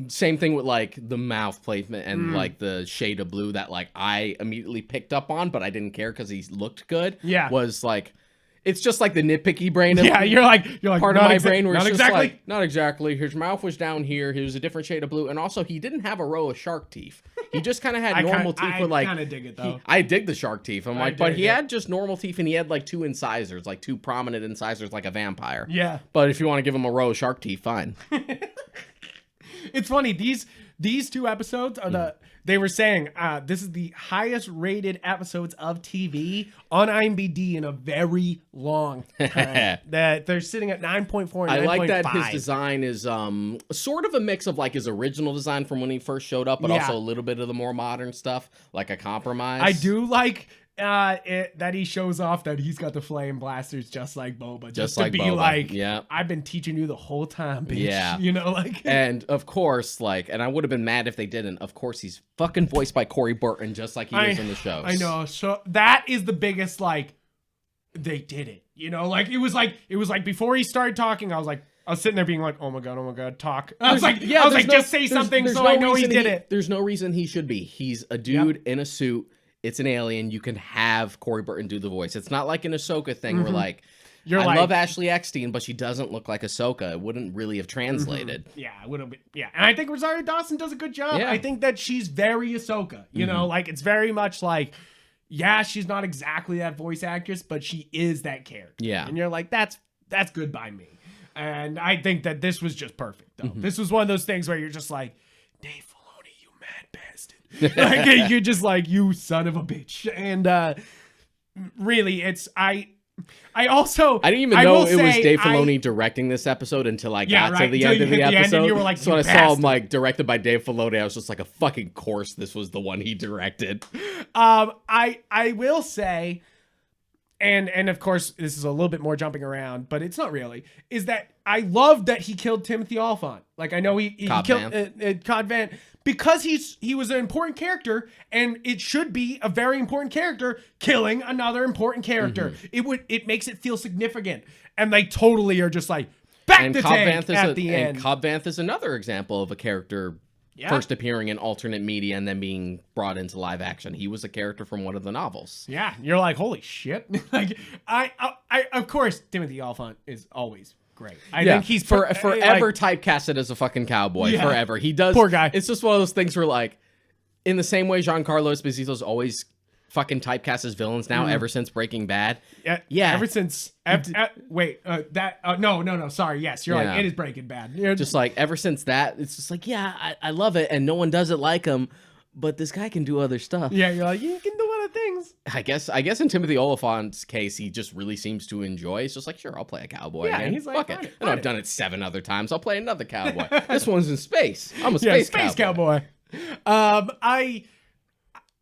same thing with, like, the mouth placement and, like, the shade of blue that, like, I immediately picked up on, but I didn't care because he looked good. Yeah. Was, like... It's just like the nitpicky brain. You're like part of my brain where it's just exactly. like, not exactly. His mouth was down here. He was a different shade of blue. And also, he didn't have a row of shark teeth. He just kind of had normal teeth with like... I kind of dig it, though. I dig the shark teeth. I'm like, but he had just normal teeth and he had like 2 incisors, like 2 prominent incisors like a vampire. Yeah. But if you want to give him a row of shark teeth, fine. It's funny. These 2 episodes are they were saying this is the highest rated episodes of TV on IMDb in a very long time. That they're sitting at 9.4 and 9.5. I like that his design is sort of a mix of like his original design from when he first showed up, but also a little bit of the more modern stuff, like a compromise. I do like that he shows off that he's got the flame blasters just like Boba, just to be Boba. Like, I've been teaching you the whole time, bitch. Yeah, you know, like, and of course, like, and I would have been mad if they didn't. Of course, he's fucking voiced by Corey Burton, just like he is in the shows. I know. So that is the biggest, like, they did it. You know, like it was like before he started talking, I was sitting there being like, oh my god, talk. I was like, just say something so I know he did it. There's no reason he should be. He's a dude in a suit. It's an alien. You can have Corey Burton do the voice. It's not like an Ahsoka thing where like, I love Ashley Eckstein, but she doesn't look like Ahsoka. It wouldn't really have translated. Yeah, it would have been. Yeah, and I think Rosario Dawson does a good job. Yeah. I think that she's very Ahsoka. You know, like it's very much like, she's not exactly that voice actress, but she is that character. Yeah, and you're like, that's good by me. And I think that this was just perfect. Though this was one of those things where you're just like, Dave Filoni, you mad bastard. Like, you're just like, you son of a bitch. And really, it's I didn't even know it was Dave Filoni directing this episode until I got to the end of the episode. And you were like, so when I saw him like directed by Dave Filoni, I was just like, a fucking course this was the one he directed. I will say, and of course this is a little bit more jumping around, but it's not really, is that I love that he killed Timothy Olyphant. Like, I know he killed Cad Bane because he was an important character, and it should be a very important character killing another important character. It makes it feel significant, and they totally are just like back the tank at the end. And Cobb Vanth is another example of a character first appearing in alternate media and then being brought into live action. He was a character from one of the novels. Yeah, you're like, holy shit! Like, I of course Timothy Olyphant is always great. I think he's forever typecasted as a fucking cowboy. Forever. He does. Poor guy. It's just one of those things where, like, in the same way Giancarlo Esposito's always fucking typecast as villains now ever since Breaking Bad. Yeah. Ever since. No. Sorry. Yes, you're like, it is Breaking Bad. Just like ever since that, it's just like, I love it, and no one does it like him. But this guy can do other stuff. Yeah, you're like, you can do other things. I guess in Timothy Olyphant's case, he just really seems to enjoy. He's just like, sure, I'll play a cowboy again. He's like, fuck it. I know I've done it 7 other times. I'll play another cowboy. This one's in space. I'm a space cowboy.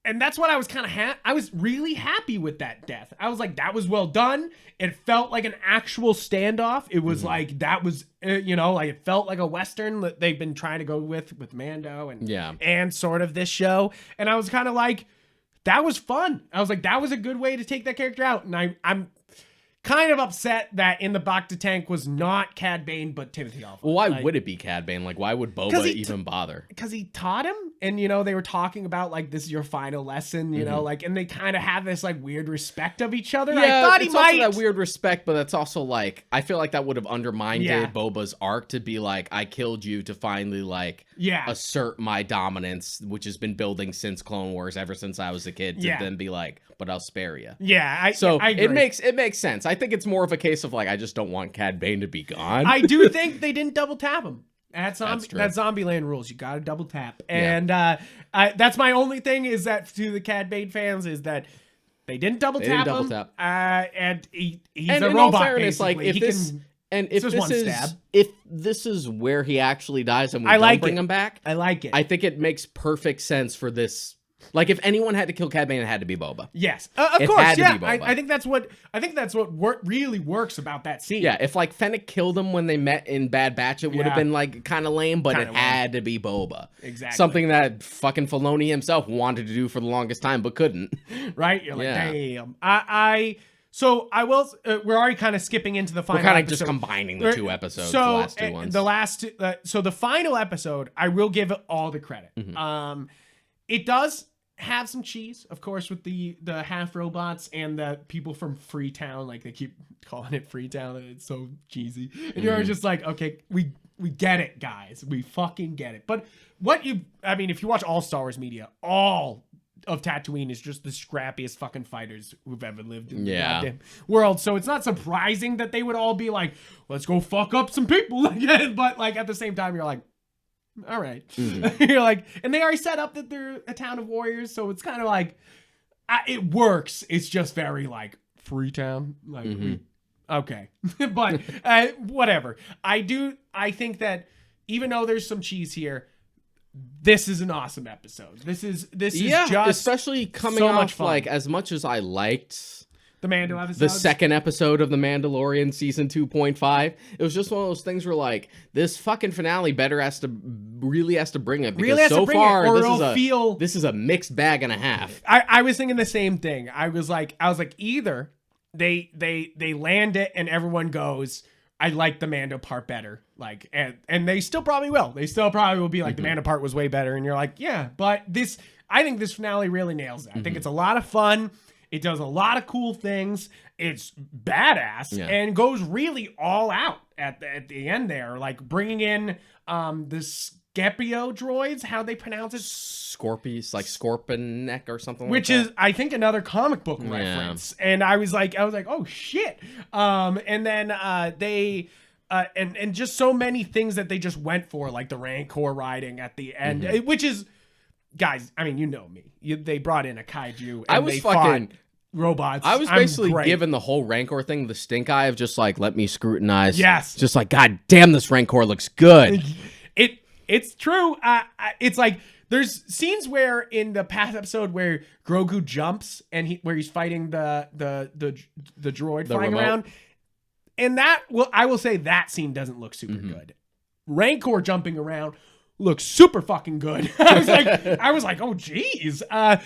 And that's what I was kind of I was really happy with that death. I was like, that was well done. It felt like an actual standoff. It was like, that was, like it felt like a Western that they've been trying to go with Mando and sort of this show. And I was kind of like, that was fun. I was like, that was a good way to take that character out. And I'm kind of upset that in the Bacta tank was not Cad Bane, but Timothy Olyphant. Well, why would it be Cad Bane? Like, why would Boba even bother? Because he taught him, and, they were talking about, like, this is your final lesson, you know, like, and they kind of have this, like, weird respect of each other. Yeah, I thought he might. Also that weird respect, but that's also, like, I feel like that would have undermined Boba's arc to be like, I killed you to finally, like, assert my dominance, which has been building since Clone Wars, ever since I was a kid, to then be like, but I'll spare you. Yeah, I agree. It makes sense. I think it's more of a case of, like, I just don't want Cad Bane to be gone. I do think they didn't double tap him. That's Zombieland rules. You got to double tap. And that's my only thing is that to the Cad Bane fans is that they didn't double tap him. And he's a robot, fairness, basically. Like, if this is where he actually dies and we don't bring him back, I like it. I think it makes perfect sense for this. Like, if anyone had to kill Cad Bane, it had to be Boba. Yes, of course. Yeah, I think that's what really works about that scene. Yeah, if like Fennec killed him when they met in Bad Batch, it would have been like kind of lame, but it had to be Boba. Exactly. Something that fucking Filoni himself wanted to do for the longest time, but couldn't. Right? You're like, damn. So I will. We're already kind of skipping into the final. We're kind of episode. just combining the two episodes. So the last two ones. the last. So the final episode, I will give it all the credit. It does have some cheese, of course, with the half robots and the people from Freetown. Like they keep calling it Freetown, and it's so cheesy. And you're just like, okay, we get it, guys. We fucking get it. But if you watch all Star Wars media, all of Tatooine is just the scrappiest fucking fighters who've ever lived in the goddamn world. So it's not surprising that they would all be like, let's go fuck up some people. But like at the same time, you're like, all right. You're like, and they already set up that they're a town of warriors. So it's kind of like, it works. It's just very like Freetown. Like, okay. But whatever. I think that even though there's some cheese here, this is an awesome episode. This is just especially coming so off much fun. like as much as I liked the Mando episode, the second episode of The Mandalorian season 2.5, it was just one of those things where like this fucking finale really has to bring it, because so far this is a mixed bag and a half. I was thinking the same thing. I was like either they land it and everyone goes, I like the Mando part better. Like, and they still probably will. They still probably will be like, the Mando part was way better. And you're like, yeah, but I think this finale really nails it. I think it's a lot of fun. It does a lot of cool things. It's badass and goes really all out at the end there. Like bringing in the Scipio droids, how they pronounce it. Scorpius, like Scorpion neck or something which like is, I think, another comic book reference. And I was like, oh shit. And then they and just so many things that they just went for, like the Rancor riding at the end, which is, guys, I mean, you know me. They brought in a kaiju and they fought robots. I was basically giving the whole Rancor thing the stink eye of just like, let me scrutinize. Yes. Just like, God damn, this Rancor looks good. It's true. It's like, there's scenes where in the past episode where Grogu jumps and where he's fighting the droid flying around, and I will say that scene doesn't look super good. Rancor jumping around looks super fucking good. I was like, oh geez. I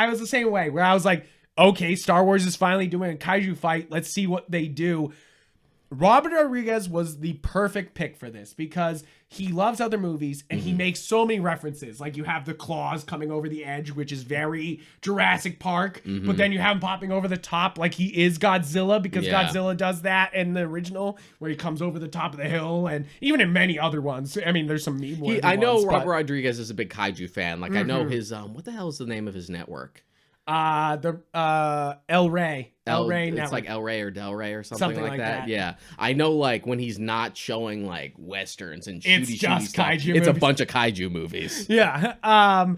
was the same way, where I was like, okay, Star Wars is finally doing a kaiju fight. Let's see what they do. Robert Rodriguez was the perfect pick for this because he loves other movies and he makes so many references. Like you have the claws coming over the edge, which is very Jurassic Park, but then you have him popping over the top like he is Godzilla, because Godzilla does that in the original where he comes over the top of the hill, and even in many other ones. I mean, there's some meme ones. I know Robert Rodriguez is a big kaiju fan. Like I know his what the hell is the name of his network? El Rey. El Rey It's Network. like El Rey or Del Rey or something like that. Yeah. I know, like when he's not showing like westerns and shooty just stuff, kaiju it's movies. a bunch of kaiju movies. Yeah. I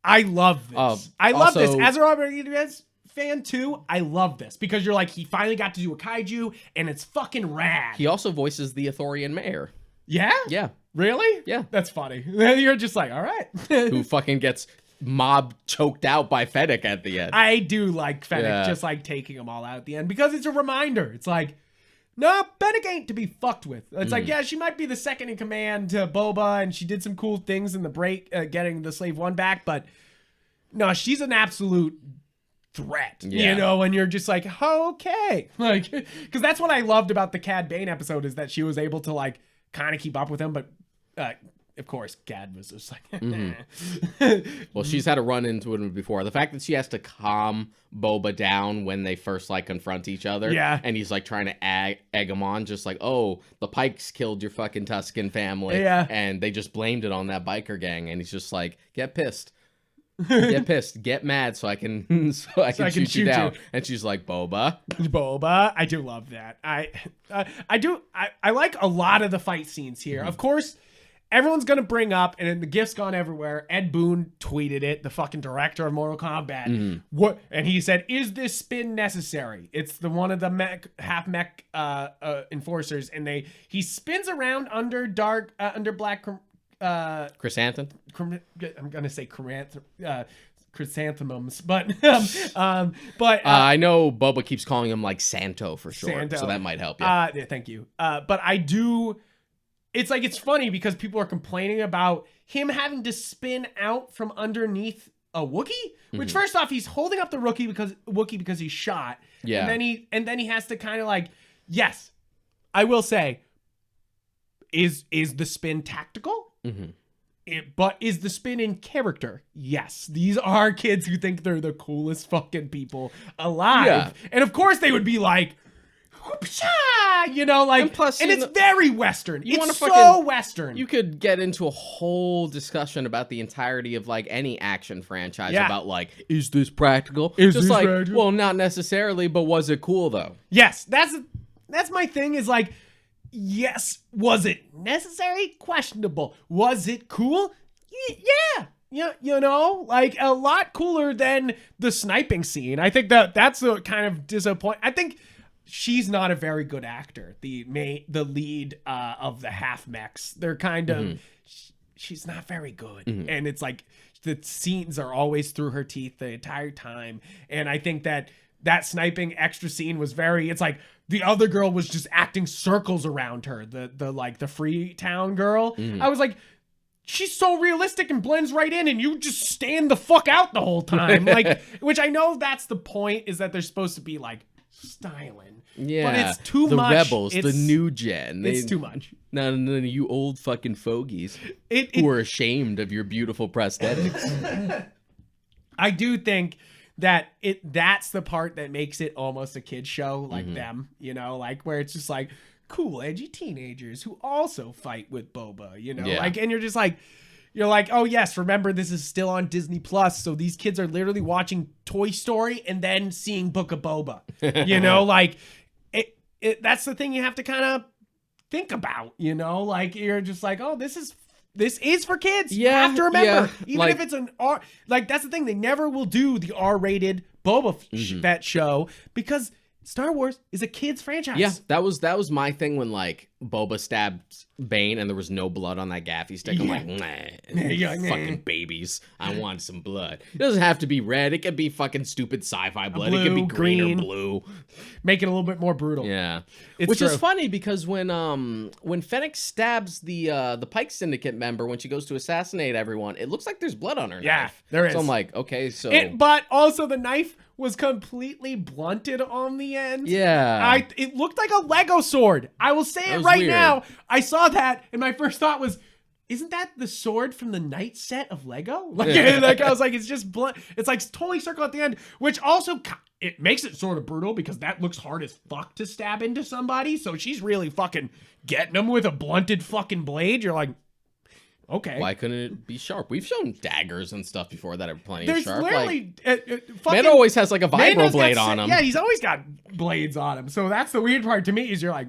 love this. I love this. As a Robert Rodriguez fan too, I love this because you're like, he finally got to do a kaiju and it's fucking rad. He also voices the Ithorian mayor. Yeah? Yeah. Really? Yeah. That's funny. You're just like, all right. Who fucking gets mob choked out by Fennec at the end. I do like Fennec just like taking them all out at the end because it's a reminder. It's like, no, Fennec ain't to be fucked with. It's like, yeah, she might be the second in command to Boba and she did some cool things in the break, getting the Slave One back, but no, she's an absolute threat, you know, and you're just like, okay. Like, because that's what I loved about the Cad Bane episode, is that she was able to like kind of keep up with him, but of course, Cad was just like, Well, she's had a run into it before. The fact that she has to calm Boba down when they first like confront each other, and he's like trying to egg him on, just like, oh, the Pikes killed your fucking Tusken family, and they just blamed it on that biker gang, and he's just like, get pissed. Get pissed, get mad, so I can shoot you down. And she's like, Boba. I do love that. I like a lot of the fight scenes here. Of course, everyone's gonna bring up, and the gif's gone everywhere. Ed Boon tweeted it, the fucking director of Mortal Kombat. What? And he said, "Is this spin necessary?" It's one of the half mech enforcers, and he spins around under black. Chrysanthemum. I'm gonna say chrysanthemums, but I know Boba keeps calling him like Santo for short, Santo. So that might help you. Yeah, thank you. But I do. It's funny because people are complaining about him having to spin out from underneath a Wookiee. Which first off, he's holding up the Wookiee because he's shot. Yeah. And then he has to kind of like, yes, I will say, is the spin tactical? But is the spin in character? Yes. These are kids who think they're the coolest fucking people alive. Yeah. And of course they would be like, you know, like, and it's very Western. It's so Western. You could get into a whole discussion about the entirety of like any action franchise about like, is this practical? Is just this like, practical? well, not necessarily, but was it cool though? Yes, that's my thing is like, yes, was it necessary? Questionable. Was it cool? Yeah. You know, like a lot cooler than the sniping scene. I think that's a kind of disappointing. I think she's not a very good actor. The lead of the half mechs. They're kind of she's not very good. And it's like the scenes are always through her teeth the entire time. And I think that sniping extra scene was it's like the other girl was just acting circles around her. The like the Freetown girl. I was like, she's so realistic and blends right in, and you just stand the fuck out the whole time. Like, which I know that's the point, is that they're supposed to be like styling. Yeah. But it's too the much. The rebels, the new gen. It's too much. None of you old fucking fogies who are ashamed of your beautiful prosthetics. I do think that that's the part that makes it almost a kid's show, like them, you know, like where it's just like cool, edgy teenagers who also fight with Boba, you know, like, and you're just like, oh yes, remember this is still on Disney Plus, so these kids are literally watching Toy Story and then seeing Book of Boba, you know, like that's the thing you have to kind of think about, you know, like you're just like, oh, this is for kids. You have to remember, even like, if it's an R, like that's the thing, they never will do the R-rated Boba Fett show because Star Wars is a kid's franchise. Yeah, that was my thing when like Boba stabbed Bane and there was no blood on that gaffy stick. I'm like, fucking babies. I want some blood. It doesn't have to be red. It could be fucking stupid sci-fi blood. It could be green or blue. Make it a little bit more brutal. Yeah, which is funny because when Fennec stabs the Pike Syndicate member when she goes to assassinate everyone, it looks like there's blood on her knife. There is. So I'm like, okay, so but also the knife was completely blunted on the end. Yeah. It looked like a Lego sword. I will say it right now. I saw that and my first thought was, isn't that the sword from the Knight set of Lego? Like I was like, it's just blunt. It's like totally circle at the end, which also it makes it sort of brutal because that looks hard as fuck to stab into somebody. So she's really fucking getting them with a blunted fucking blade. You're like, okay. Why couldn't it be sharp? We've shown daggers and stuff before that are plenty of sharp. Literally, Mando always has like a vibro blade on him. Yeah, he's always got blades on him. So that's the weird part to me is you're like,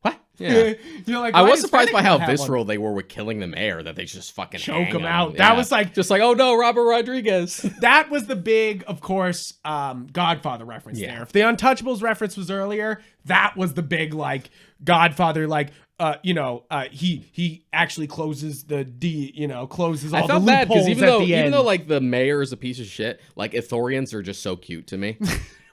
what? Yeah. You're like, I was surprised by how visceral they were with killing the mayor, that they just fucking choke him out. Yeah. That was like, just like, oh no, Robert Rodriguez. That was the big, of course, Godfather reference there. If the Untouchables reference was earlier, that was the big like Godfather, like, he actually closes closes all the loopholes at the end. Even though like the mayor is a piece of shit, like Ithorians are just so cute to me.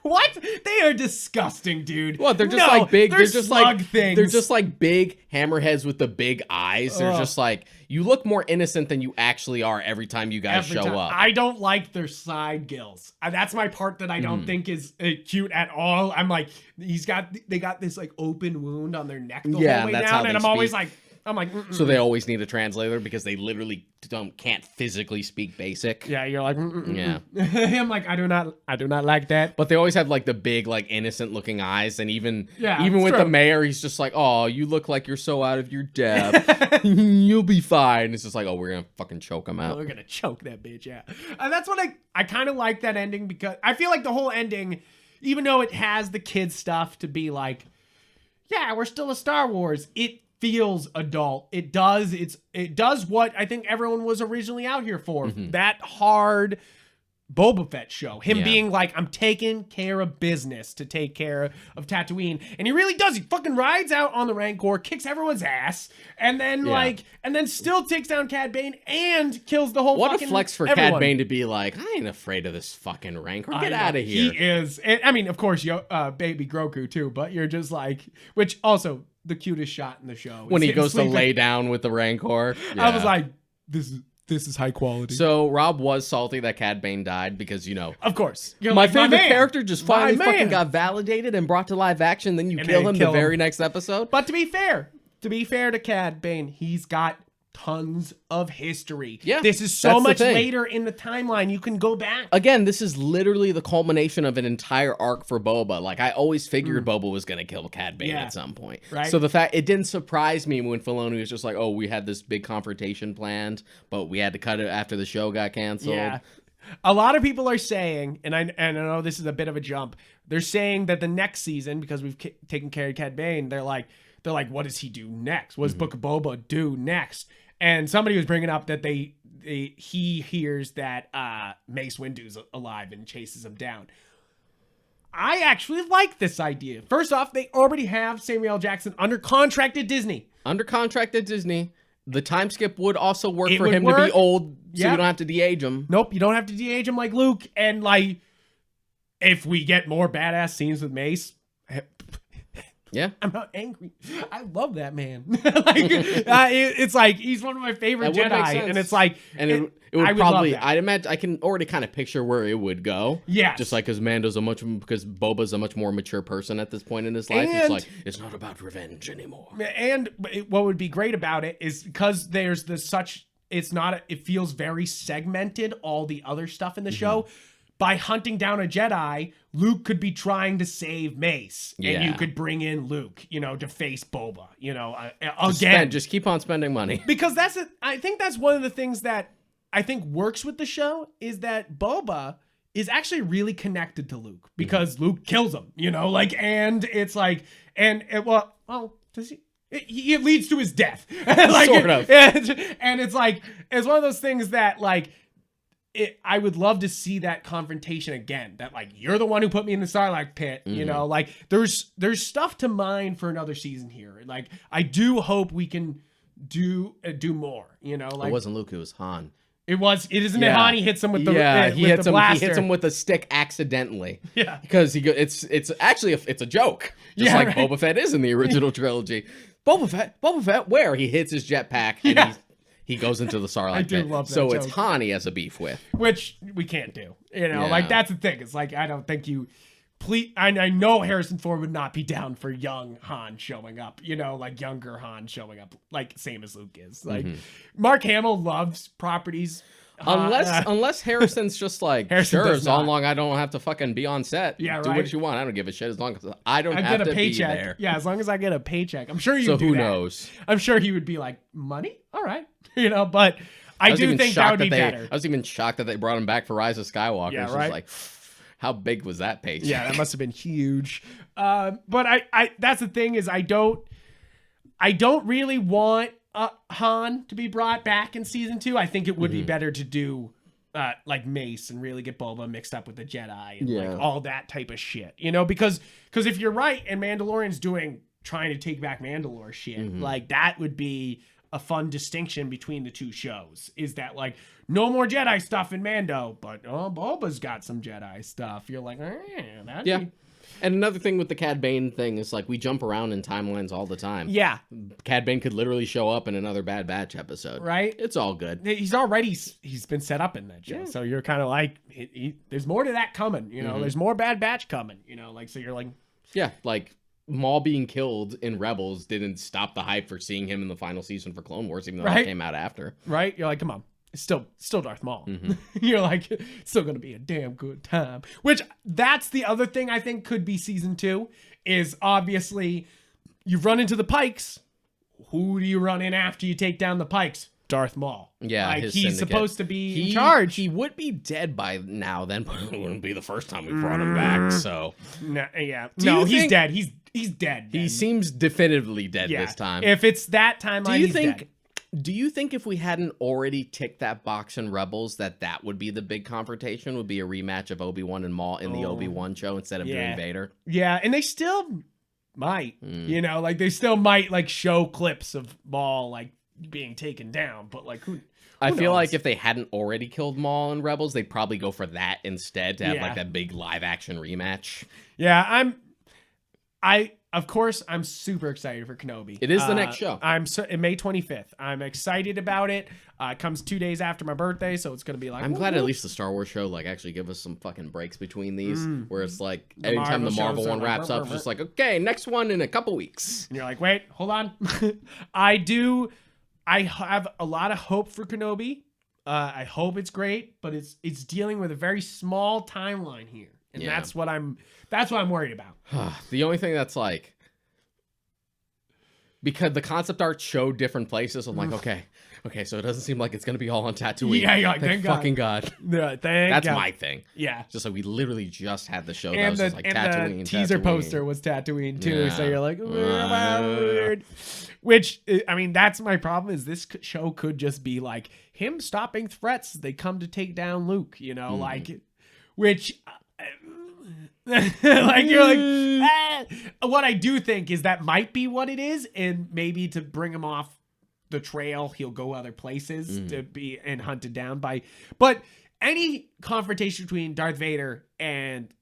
What? They are disgusting, dude. What? They're just like big. They're just like things. They're just like big hammerheads with the big eyes. They're just like, you look more innocent than you actually are every time you guys show up. I don't like their side gills. That's my part that I don't think is cute at all. I'm like, they got this like open wound on their neck the whole way down, and I'm always like. So they always need a translator because they literally can't physically speak basic. Yeah, you're like, yeah. I'm like, I do not like that. But they always have like the big, like innocent looking eyes, and even with the mayor, he's just like, oh, you look like you're so out of your depth. You'll be fine. It's just like, oh, we're gonna fucking choke him out. We're gonna choke that bitch out. That's what I kind of like that ending because I feel like the whole ending, even though it has the kid stuff to be like, yeah, we're still a Star Wars. It feels adult. It does what I think everyone was originally out here for. That hard Boba Fett show. Him being like, I'm taking care of business to take care of Tatooine. And he really does. He fucking rides out on the Rancor, kicks everyone's ass, and then and then still takes down Cad Bane and kills the whole What fucking a flex for everyone. Cad Bane to be like, I ain't afraid of this fucking Rancor. Get out of here. He is. I mean, of course, baby Grogu too, but you're just like, which also the cutest shot in the show when he goes to lay down with the Rancor. I was like, this this is high quality. So Rob was salty that Cad Bane died because, Of course. You're my like, favorite man, character just finally my fucking man. got validated and brought to live action. Then you And kill then him kill the him. very next episode. But to be fair to Cad Bane, he's got tons of history. Yeah, this is that's so the much thing. later in the timeline. You can go back. Again, this is literally the culmination of an entire arc for Boba. Like, I always figured Boba was going to kill Cad Bane at some point. Right. So the fact, it didn't surprise me when Filoni was just like, oh, we had this big confrontation planned, but we had to cut it after the show got canceled. Yeah. A lot of people are saying, and I know this is a bit of a jump, they're saying that the next season, because we've taken care of Cad Bane, they're like, what does he do next? What does Book of Boba do next? And somebody was bringing up that he hears that Mace Windu's alive and chases him down. I actually like this idea. First off, they already have Samuel L. Jackson under contract at Disney. The time skip would also work It for would him to work. be old, so Yep. you don't have to de-age him. Nope, you don't have to de-age him like Luke. And like, if we get more badass scenes with Mace, Yeah. I'm not angry. I love that man. It's like he's one of my favorite That would make Jedi, sense. and it's like, And it I would would probably, love that. I'd imagine, I can already kind of picture where it would go. Yes. Just like because Boba's a much more mature person at this point in his life. It's And- like, it's not about revenge anymore. And what would be great about it is because there's it feels very segmented, all the other stuff in the show. By hunting down a Jedi, Luke could be trying to save Mace, and you Yeah. could bring in Luke, to face Boba, again. Just keep on spending money. Because I think that's one of the things that I think works with the show is that Boba is actually really connected to Luke because Luke kills him, and it's like, does he? It leads to his death. Sort of. And it's like, it's one of those things that like, I would love to see that confrontation again. That like, you're the one who put me in the Sarlacc pit. Like there's stuff to mine for another season here. Like I do hope we can do more. Like It wasn't Luke, it was Han. it isn't it Han? He hits him with the he hits the him. blaster. He hits him with a stick accidentally. Yeah. because it's actually it's a joke, just Yeah, like right. Boba Fett is in the original trilogy. Boba Fett, where he hits his jetpack and Yeah. he goes into the Sarlacc I do pit. love that So it's joke. Han he has a beef with. Which we can't do. Yeah. Like that's the thing. It's like I don't think you. Please, I know Harrison Ford would not be down for young Han showing up. Like younger Han showing up, like same as Luke is. Like Mark Hamill loves properties. Unless Harrison's just like, Harrison sure, does as not. long I don't have to fucking be on set. Yeah, Do right. what you want. I don't give a shit as long as I don't I have get to a be paycheck. there. Yeah, as long as I get a paycheck. I'm sure you So do who that. knows? I'm sure he would be like, money? All right. But I was do even think that shocked would be they, better. I was even shocked that they brought him back for Rise of Skywalker. Yeah, It's just right. like, how big was that paycheck? Yeah, that must have been huge. But I that's the thing is I don't really want Han to be brought back in season 2. I think it would be better to do like Mace and really get Boba mixed up with the Jedi and like all that type of shit. Because if you're right and Mandalorian's trying to take back Mandalore shit, like that would be a fun distinction between the two shows. Is that like no more Jedi stuff in Mando, but Boba's got some Jedi stuff. You're like, that'd Yeah. be... And another thing with the Cad Bane thing is like we jump around in timelines all the time. Yeah, Cad Bane could literally show up in another Bad Batch episode. right. It's all good. He's been set up in that show, so you're kind of like, there's more to that coming. There's more Bad Batch coming. So you're like, Yeah, like Maul being killed in Rebels didn't stop the hype for seeing him in the final season for Clone Wars, even though Right. it came out after. right? You're like, come on. It's still Darth Maul. You're like, it's still gonna be a damn good time. Which that's the other thing I think could be season 2 is obviously you've run into the Pikes. Who do you run in after you take down the Pikes? Darth Maul. Yeah, like his he's syndicate. supposed to be in charge. He would be dead by now, then, but it wouldn't be the first time we brought him back. So No, yeah, Do no, you he's think- dead. He's dead. he then. seems definitively dead Yeah. this time. If it's that timeline, Do you he's think? dead. Do you think if we hadn't already ticked that box in Rebels, that would be the big confrontation? Would be a rematch of Obi-Wan and Maul in the Obi-Wan show instead of doing Vader? Yeah, and they still might, like they still might like show clips of Maul like being taken down, but like who I feel knows? like if they hadn't already killed Maul in Rebels, they'd probably go for that instead to have Yeah. like that big live action rematch. Yeah, of course, I'm super excited for Kenobi. It is the next show. May 25th. I'm excited about it. It comes 2 days after my birthday, so it's gonna be like. I'm glad at least the Star Wars show like actually give us some fucking breaks between these, where it's like anytime the Marvel one wraps up, it's just like, okay, next one in a couple weeks. And you're like, wait, hold on. I have a lot of hope for Kenobi. I hope it's great, but it's dealing with a very small timeline here, and that's what I'm worried about. The only thing that's like, because the concept art showed different places, I'm like, okay, so it doesn't seem like it's gonna be all on Tatooine. Yeah, you're like, thank fucking God. Yeah, that's God. My thing. Yeah, just like we literally just had the show and that was like Tatooine. The teaser poster was Tatooine too, so you're like, weird. Which, I mean, that's my problem. Is this show could just be like him stopping threats as they come to take down Luke, like, which. Like you're like, what I do think is that might be what it is, and maybe to bring him off the trail, he'll go other places to be and hunted down by. But any confrontation between Darth Vader and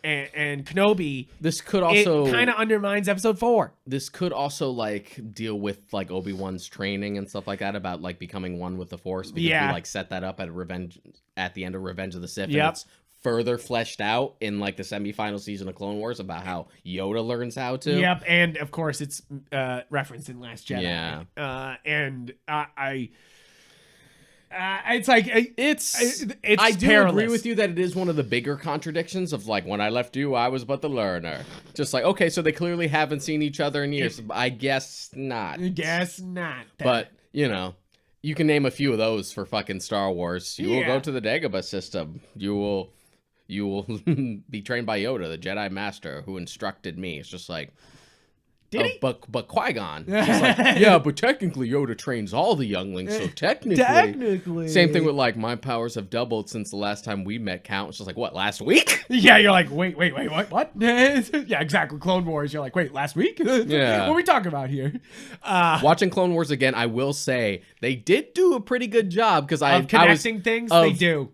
Kenobi, this could also kind of undermines Episode 4. This could also like deal with like Obi-Wan's training and stuff like that about like becoming one with the Force, because we like set that up at the end of Revenge of the Sith. Yep. And it's further fleshed out in like the semifinal season of Clone Wars about how Yoda learns how to. Yep, and of course it's referenced in Last Jedi. Yeah, and it's like it's I do perilous. agree with you that it is one of the bigger contradictions of like, when I left you, I was but the learner. Just like, okay, so they clearly haven't seen each other in years. I guess not. But you can name a few of those for fucking Star Wars. You will go to the Dagobah system. You will be trained by Yoda, the Jedi Master, who instructed me. It's just like, did he? But Qui-Gon. Just like, yeah, but technically Yoda trains all the younglings, so technically. Same thing with like, my powers have doubled since the last time we met, Count. It's just like, what, last week? Yeah, you're like, wait, what? Yeah, exactly. Clone Wars, you're like, wait, last week? Yeah. What are we talking about here? Watching Clone Wars again, I will say, they did do a pretty good job, because connecting things, they do.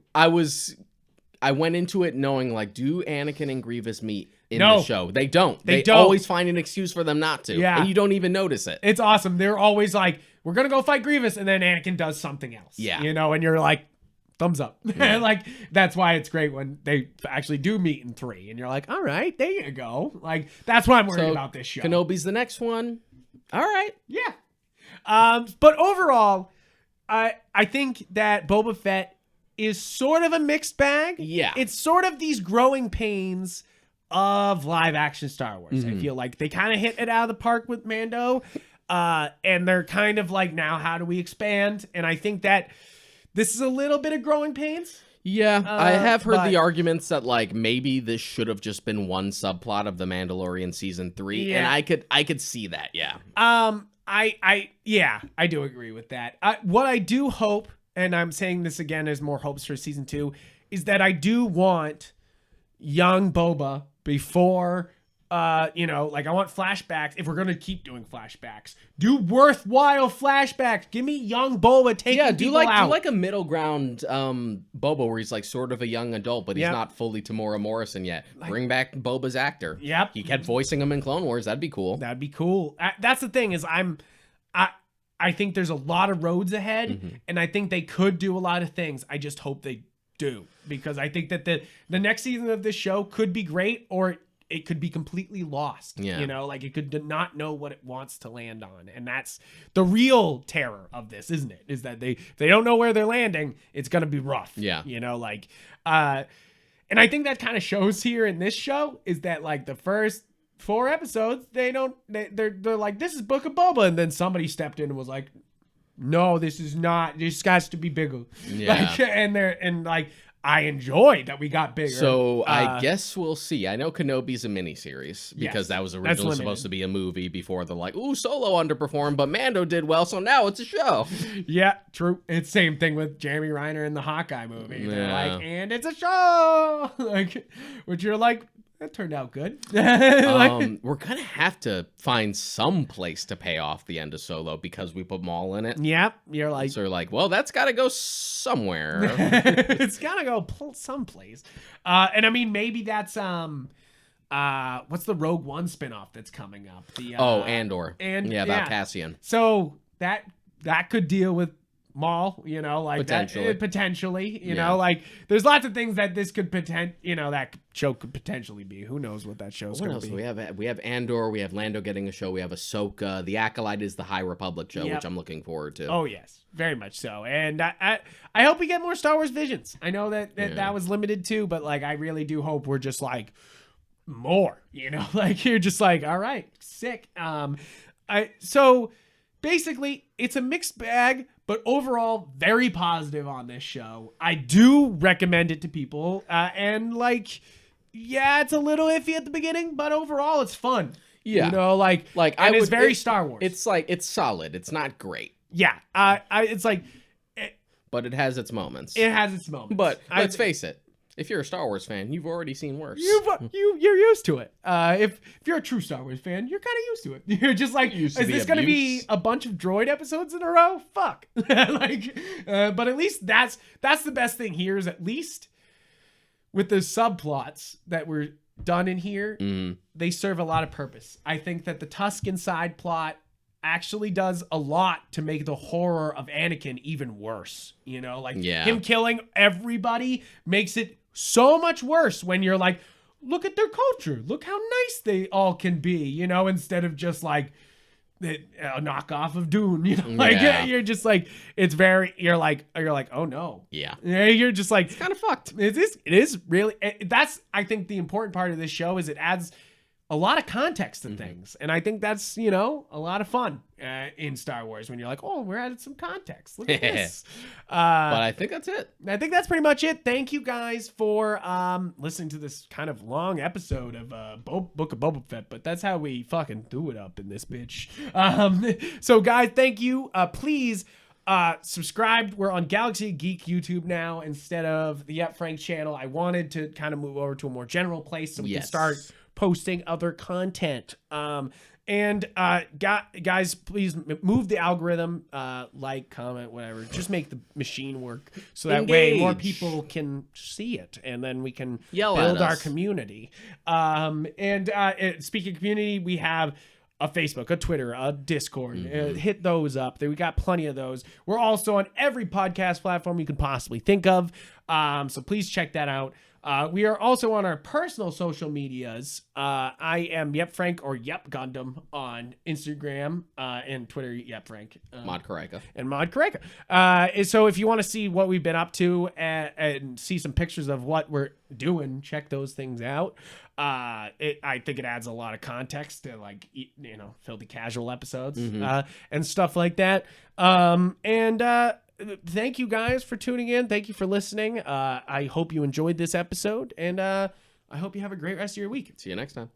I went into it knowing, like, do Anakin and Grievous meet in the show? They don't. They don't. Always find an excuse for them not to. Yeah. And you don't even notice it. It's awesome. They're always like, we're going to go fight Grievous, and then Anakin does something else. Yeah. And you're like, thumbs up. Yeah. Like, that's why it's great when they actually do meet in 3, and you're like, all right, there you go. Like, that's why I'm worried about this show. Kenobi's the next one. All right. Yeah. But overall, I think that Boba Fett is sort of a mixed bag. Yeah. It's sort of these growing pains of live action Star Wars. I feel like they kind of hit it out of the park with Mando. And they're kind of like, now how do we expand? And I think that this is a little bit of growing pains. Yeah, I have heard the arguments that like maybe this should have just been one subplot of The Mandalorian season 3, and I could see that. Yeah. I do agree with that. What I do hope, and I'm saying this again as more hopes for season 2, is that I do want young Boba before, I want flashbacks. If we're going to keep doing flashbacks, do worthwhile flashbacks. Give me young Boba taking people out. Do like a middle ground Boba where he's like sort of a young adult, but he's not fully Tamora Morrison yet. Bring back Boba's actor. Yep. He kept voicing him in Clone Wars. That'd be cool. That's the thing is I think there's a lot of roads ahead, and I think they could do a lot of things. I just hope they do, because I think that the next season of this show could be great, or it could be completely lost. Yeah. Like it could not know what it wants to land on. And that's the real terror of this, isn't it? Is that if they don't know where they're landing, it's going to be rough. Yeah. And I think that kind of shows here in this show is that like the first 4 episodes, they're like, this is Book of Boba, and then somebody stepped in and was like, no, this is not. This has to be bigger. Yeah. I enjoyed that we got bigger. So I guess we'll see. I know Kenobi's a miniseries because that was originally supposed to be a movie before they're like, ooh, Solo underperformed, but Mando did well, so now it's a show. Yeah, true. It's same thing with Jeremy Renner in the Hawkeye movie. They're like, and it's a show. Which you're like, that turned out good. We're gonna have to find some place to pay off the end of Solo because we put Maul in it. Yep, you're like, so you're like, well, that's got to go somewhere. It's gotta go someplace. And I mean, maybe that's what's the Rogue One spinoff that's coming up? The Andor. And yeah, about Cassian. So that could deal with Maul, you know, like potentially. that, potentially, you know, like there's lots of things that this could that show could potentially be. Who knows what that show's going to be? We have Andor, we have Lando getting a show, we have Ahsoka. The Acolyte is the High Republic show, which I'm looking forward to. Oh yes, very much so. And I hope we get more Star Wars Visions. I know that was limited too, but like I really do hope we're just like more, you know, like you're just like, all right, sick. So basically it's a mixed bag, but overall very positive on this show. I do recommend it to people. And like, yeah, it's a little iffy at the beginning, but overall it's fun. Yeah. You know, like it's very Star Wars. It's like, it's solid. It's not great. Yeah. It's like, but it has its moments. It has its moments. But let's face it. If you're a Star Wars fan, you've already seen worse. You're used to it. If you're a true Star Wars fan, you're kind of used to it. You're just like, is this going to be a bunch of droid episodes in a row? Fuck. Like, but at least that's the best thing here is at least with the subplots that were done in here, they serve a lot of purpose. I think that the Tusken side plot actually does a lot to make the horror of Anakin even worse. You know, like him killing everybody makes it so much worse when you're like, look at their culture. Look how nice they all can be, you know, instead of just like a knockoff of Dune, you know, like you're just like, you're like, oh no. Yeah. You're just like, it's kind of fucked. It is really, that's, I think the important part of this show is it adds a lot of context to things. And I think that's, you know, a lot of fun in Star Wars when you're like, oh, we're adding some context. Look at this. But I think that's it. I think that's pretty much it. Thank you guys for listening to this kind of long episode of Book of Boba Fett, but that's how we fucking do it up in this bitch. So guys, thank you. Please subscribe. We're on Galaxy Geek YouTube now instead of the Yep Frank channel. I wanted to kind of move over to a more general place so we can start posting other content. And guys, please move the algorithm, like, comment, whatever. Just make the machine work so that way more people can see it, and then we can build our community. And speaking of community, we have a Facebook, a Twitter, a Discord. Hit those up. We got plenty of those. We're also on every podcast platform you can possibly think of. So please check that out. We are also on our personal social medias. I am Yep Frank or Yep Gundam on Instagram and Twitter. Yep Frank. Mod Kareka. And Mod Kareka. So if you want to see what we've been up to and see some pictures of what we're doing, check those things out. I think it adds a lot of context to, like, you know, filthy casual episodes and stuff like that. Thank you guys for tuning in. Thank you for listening. I hope you enjoyed this episode, and I hope you have a great rest of your week. See you next time.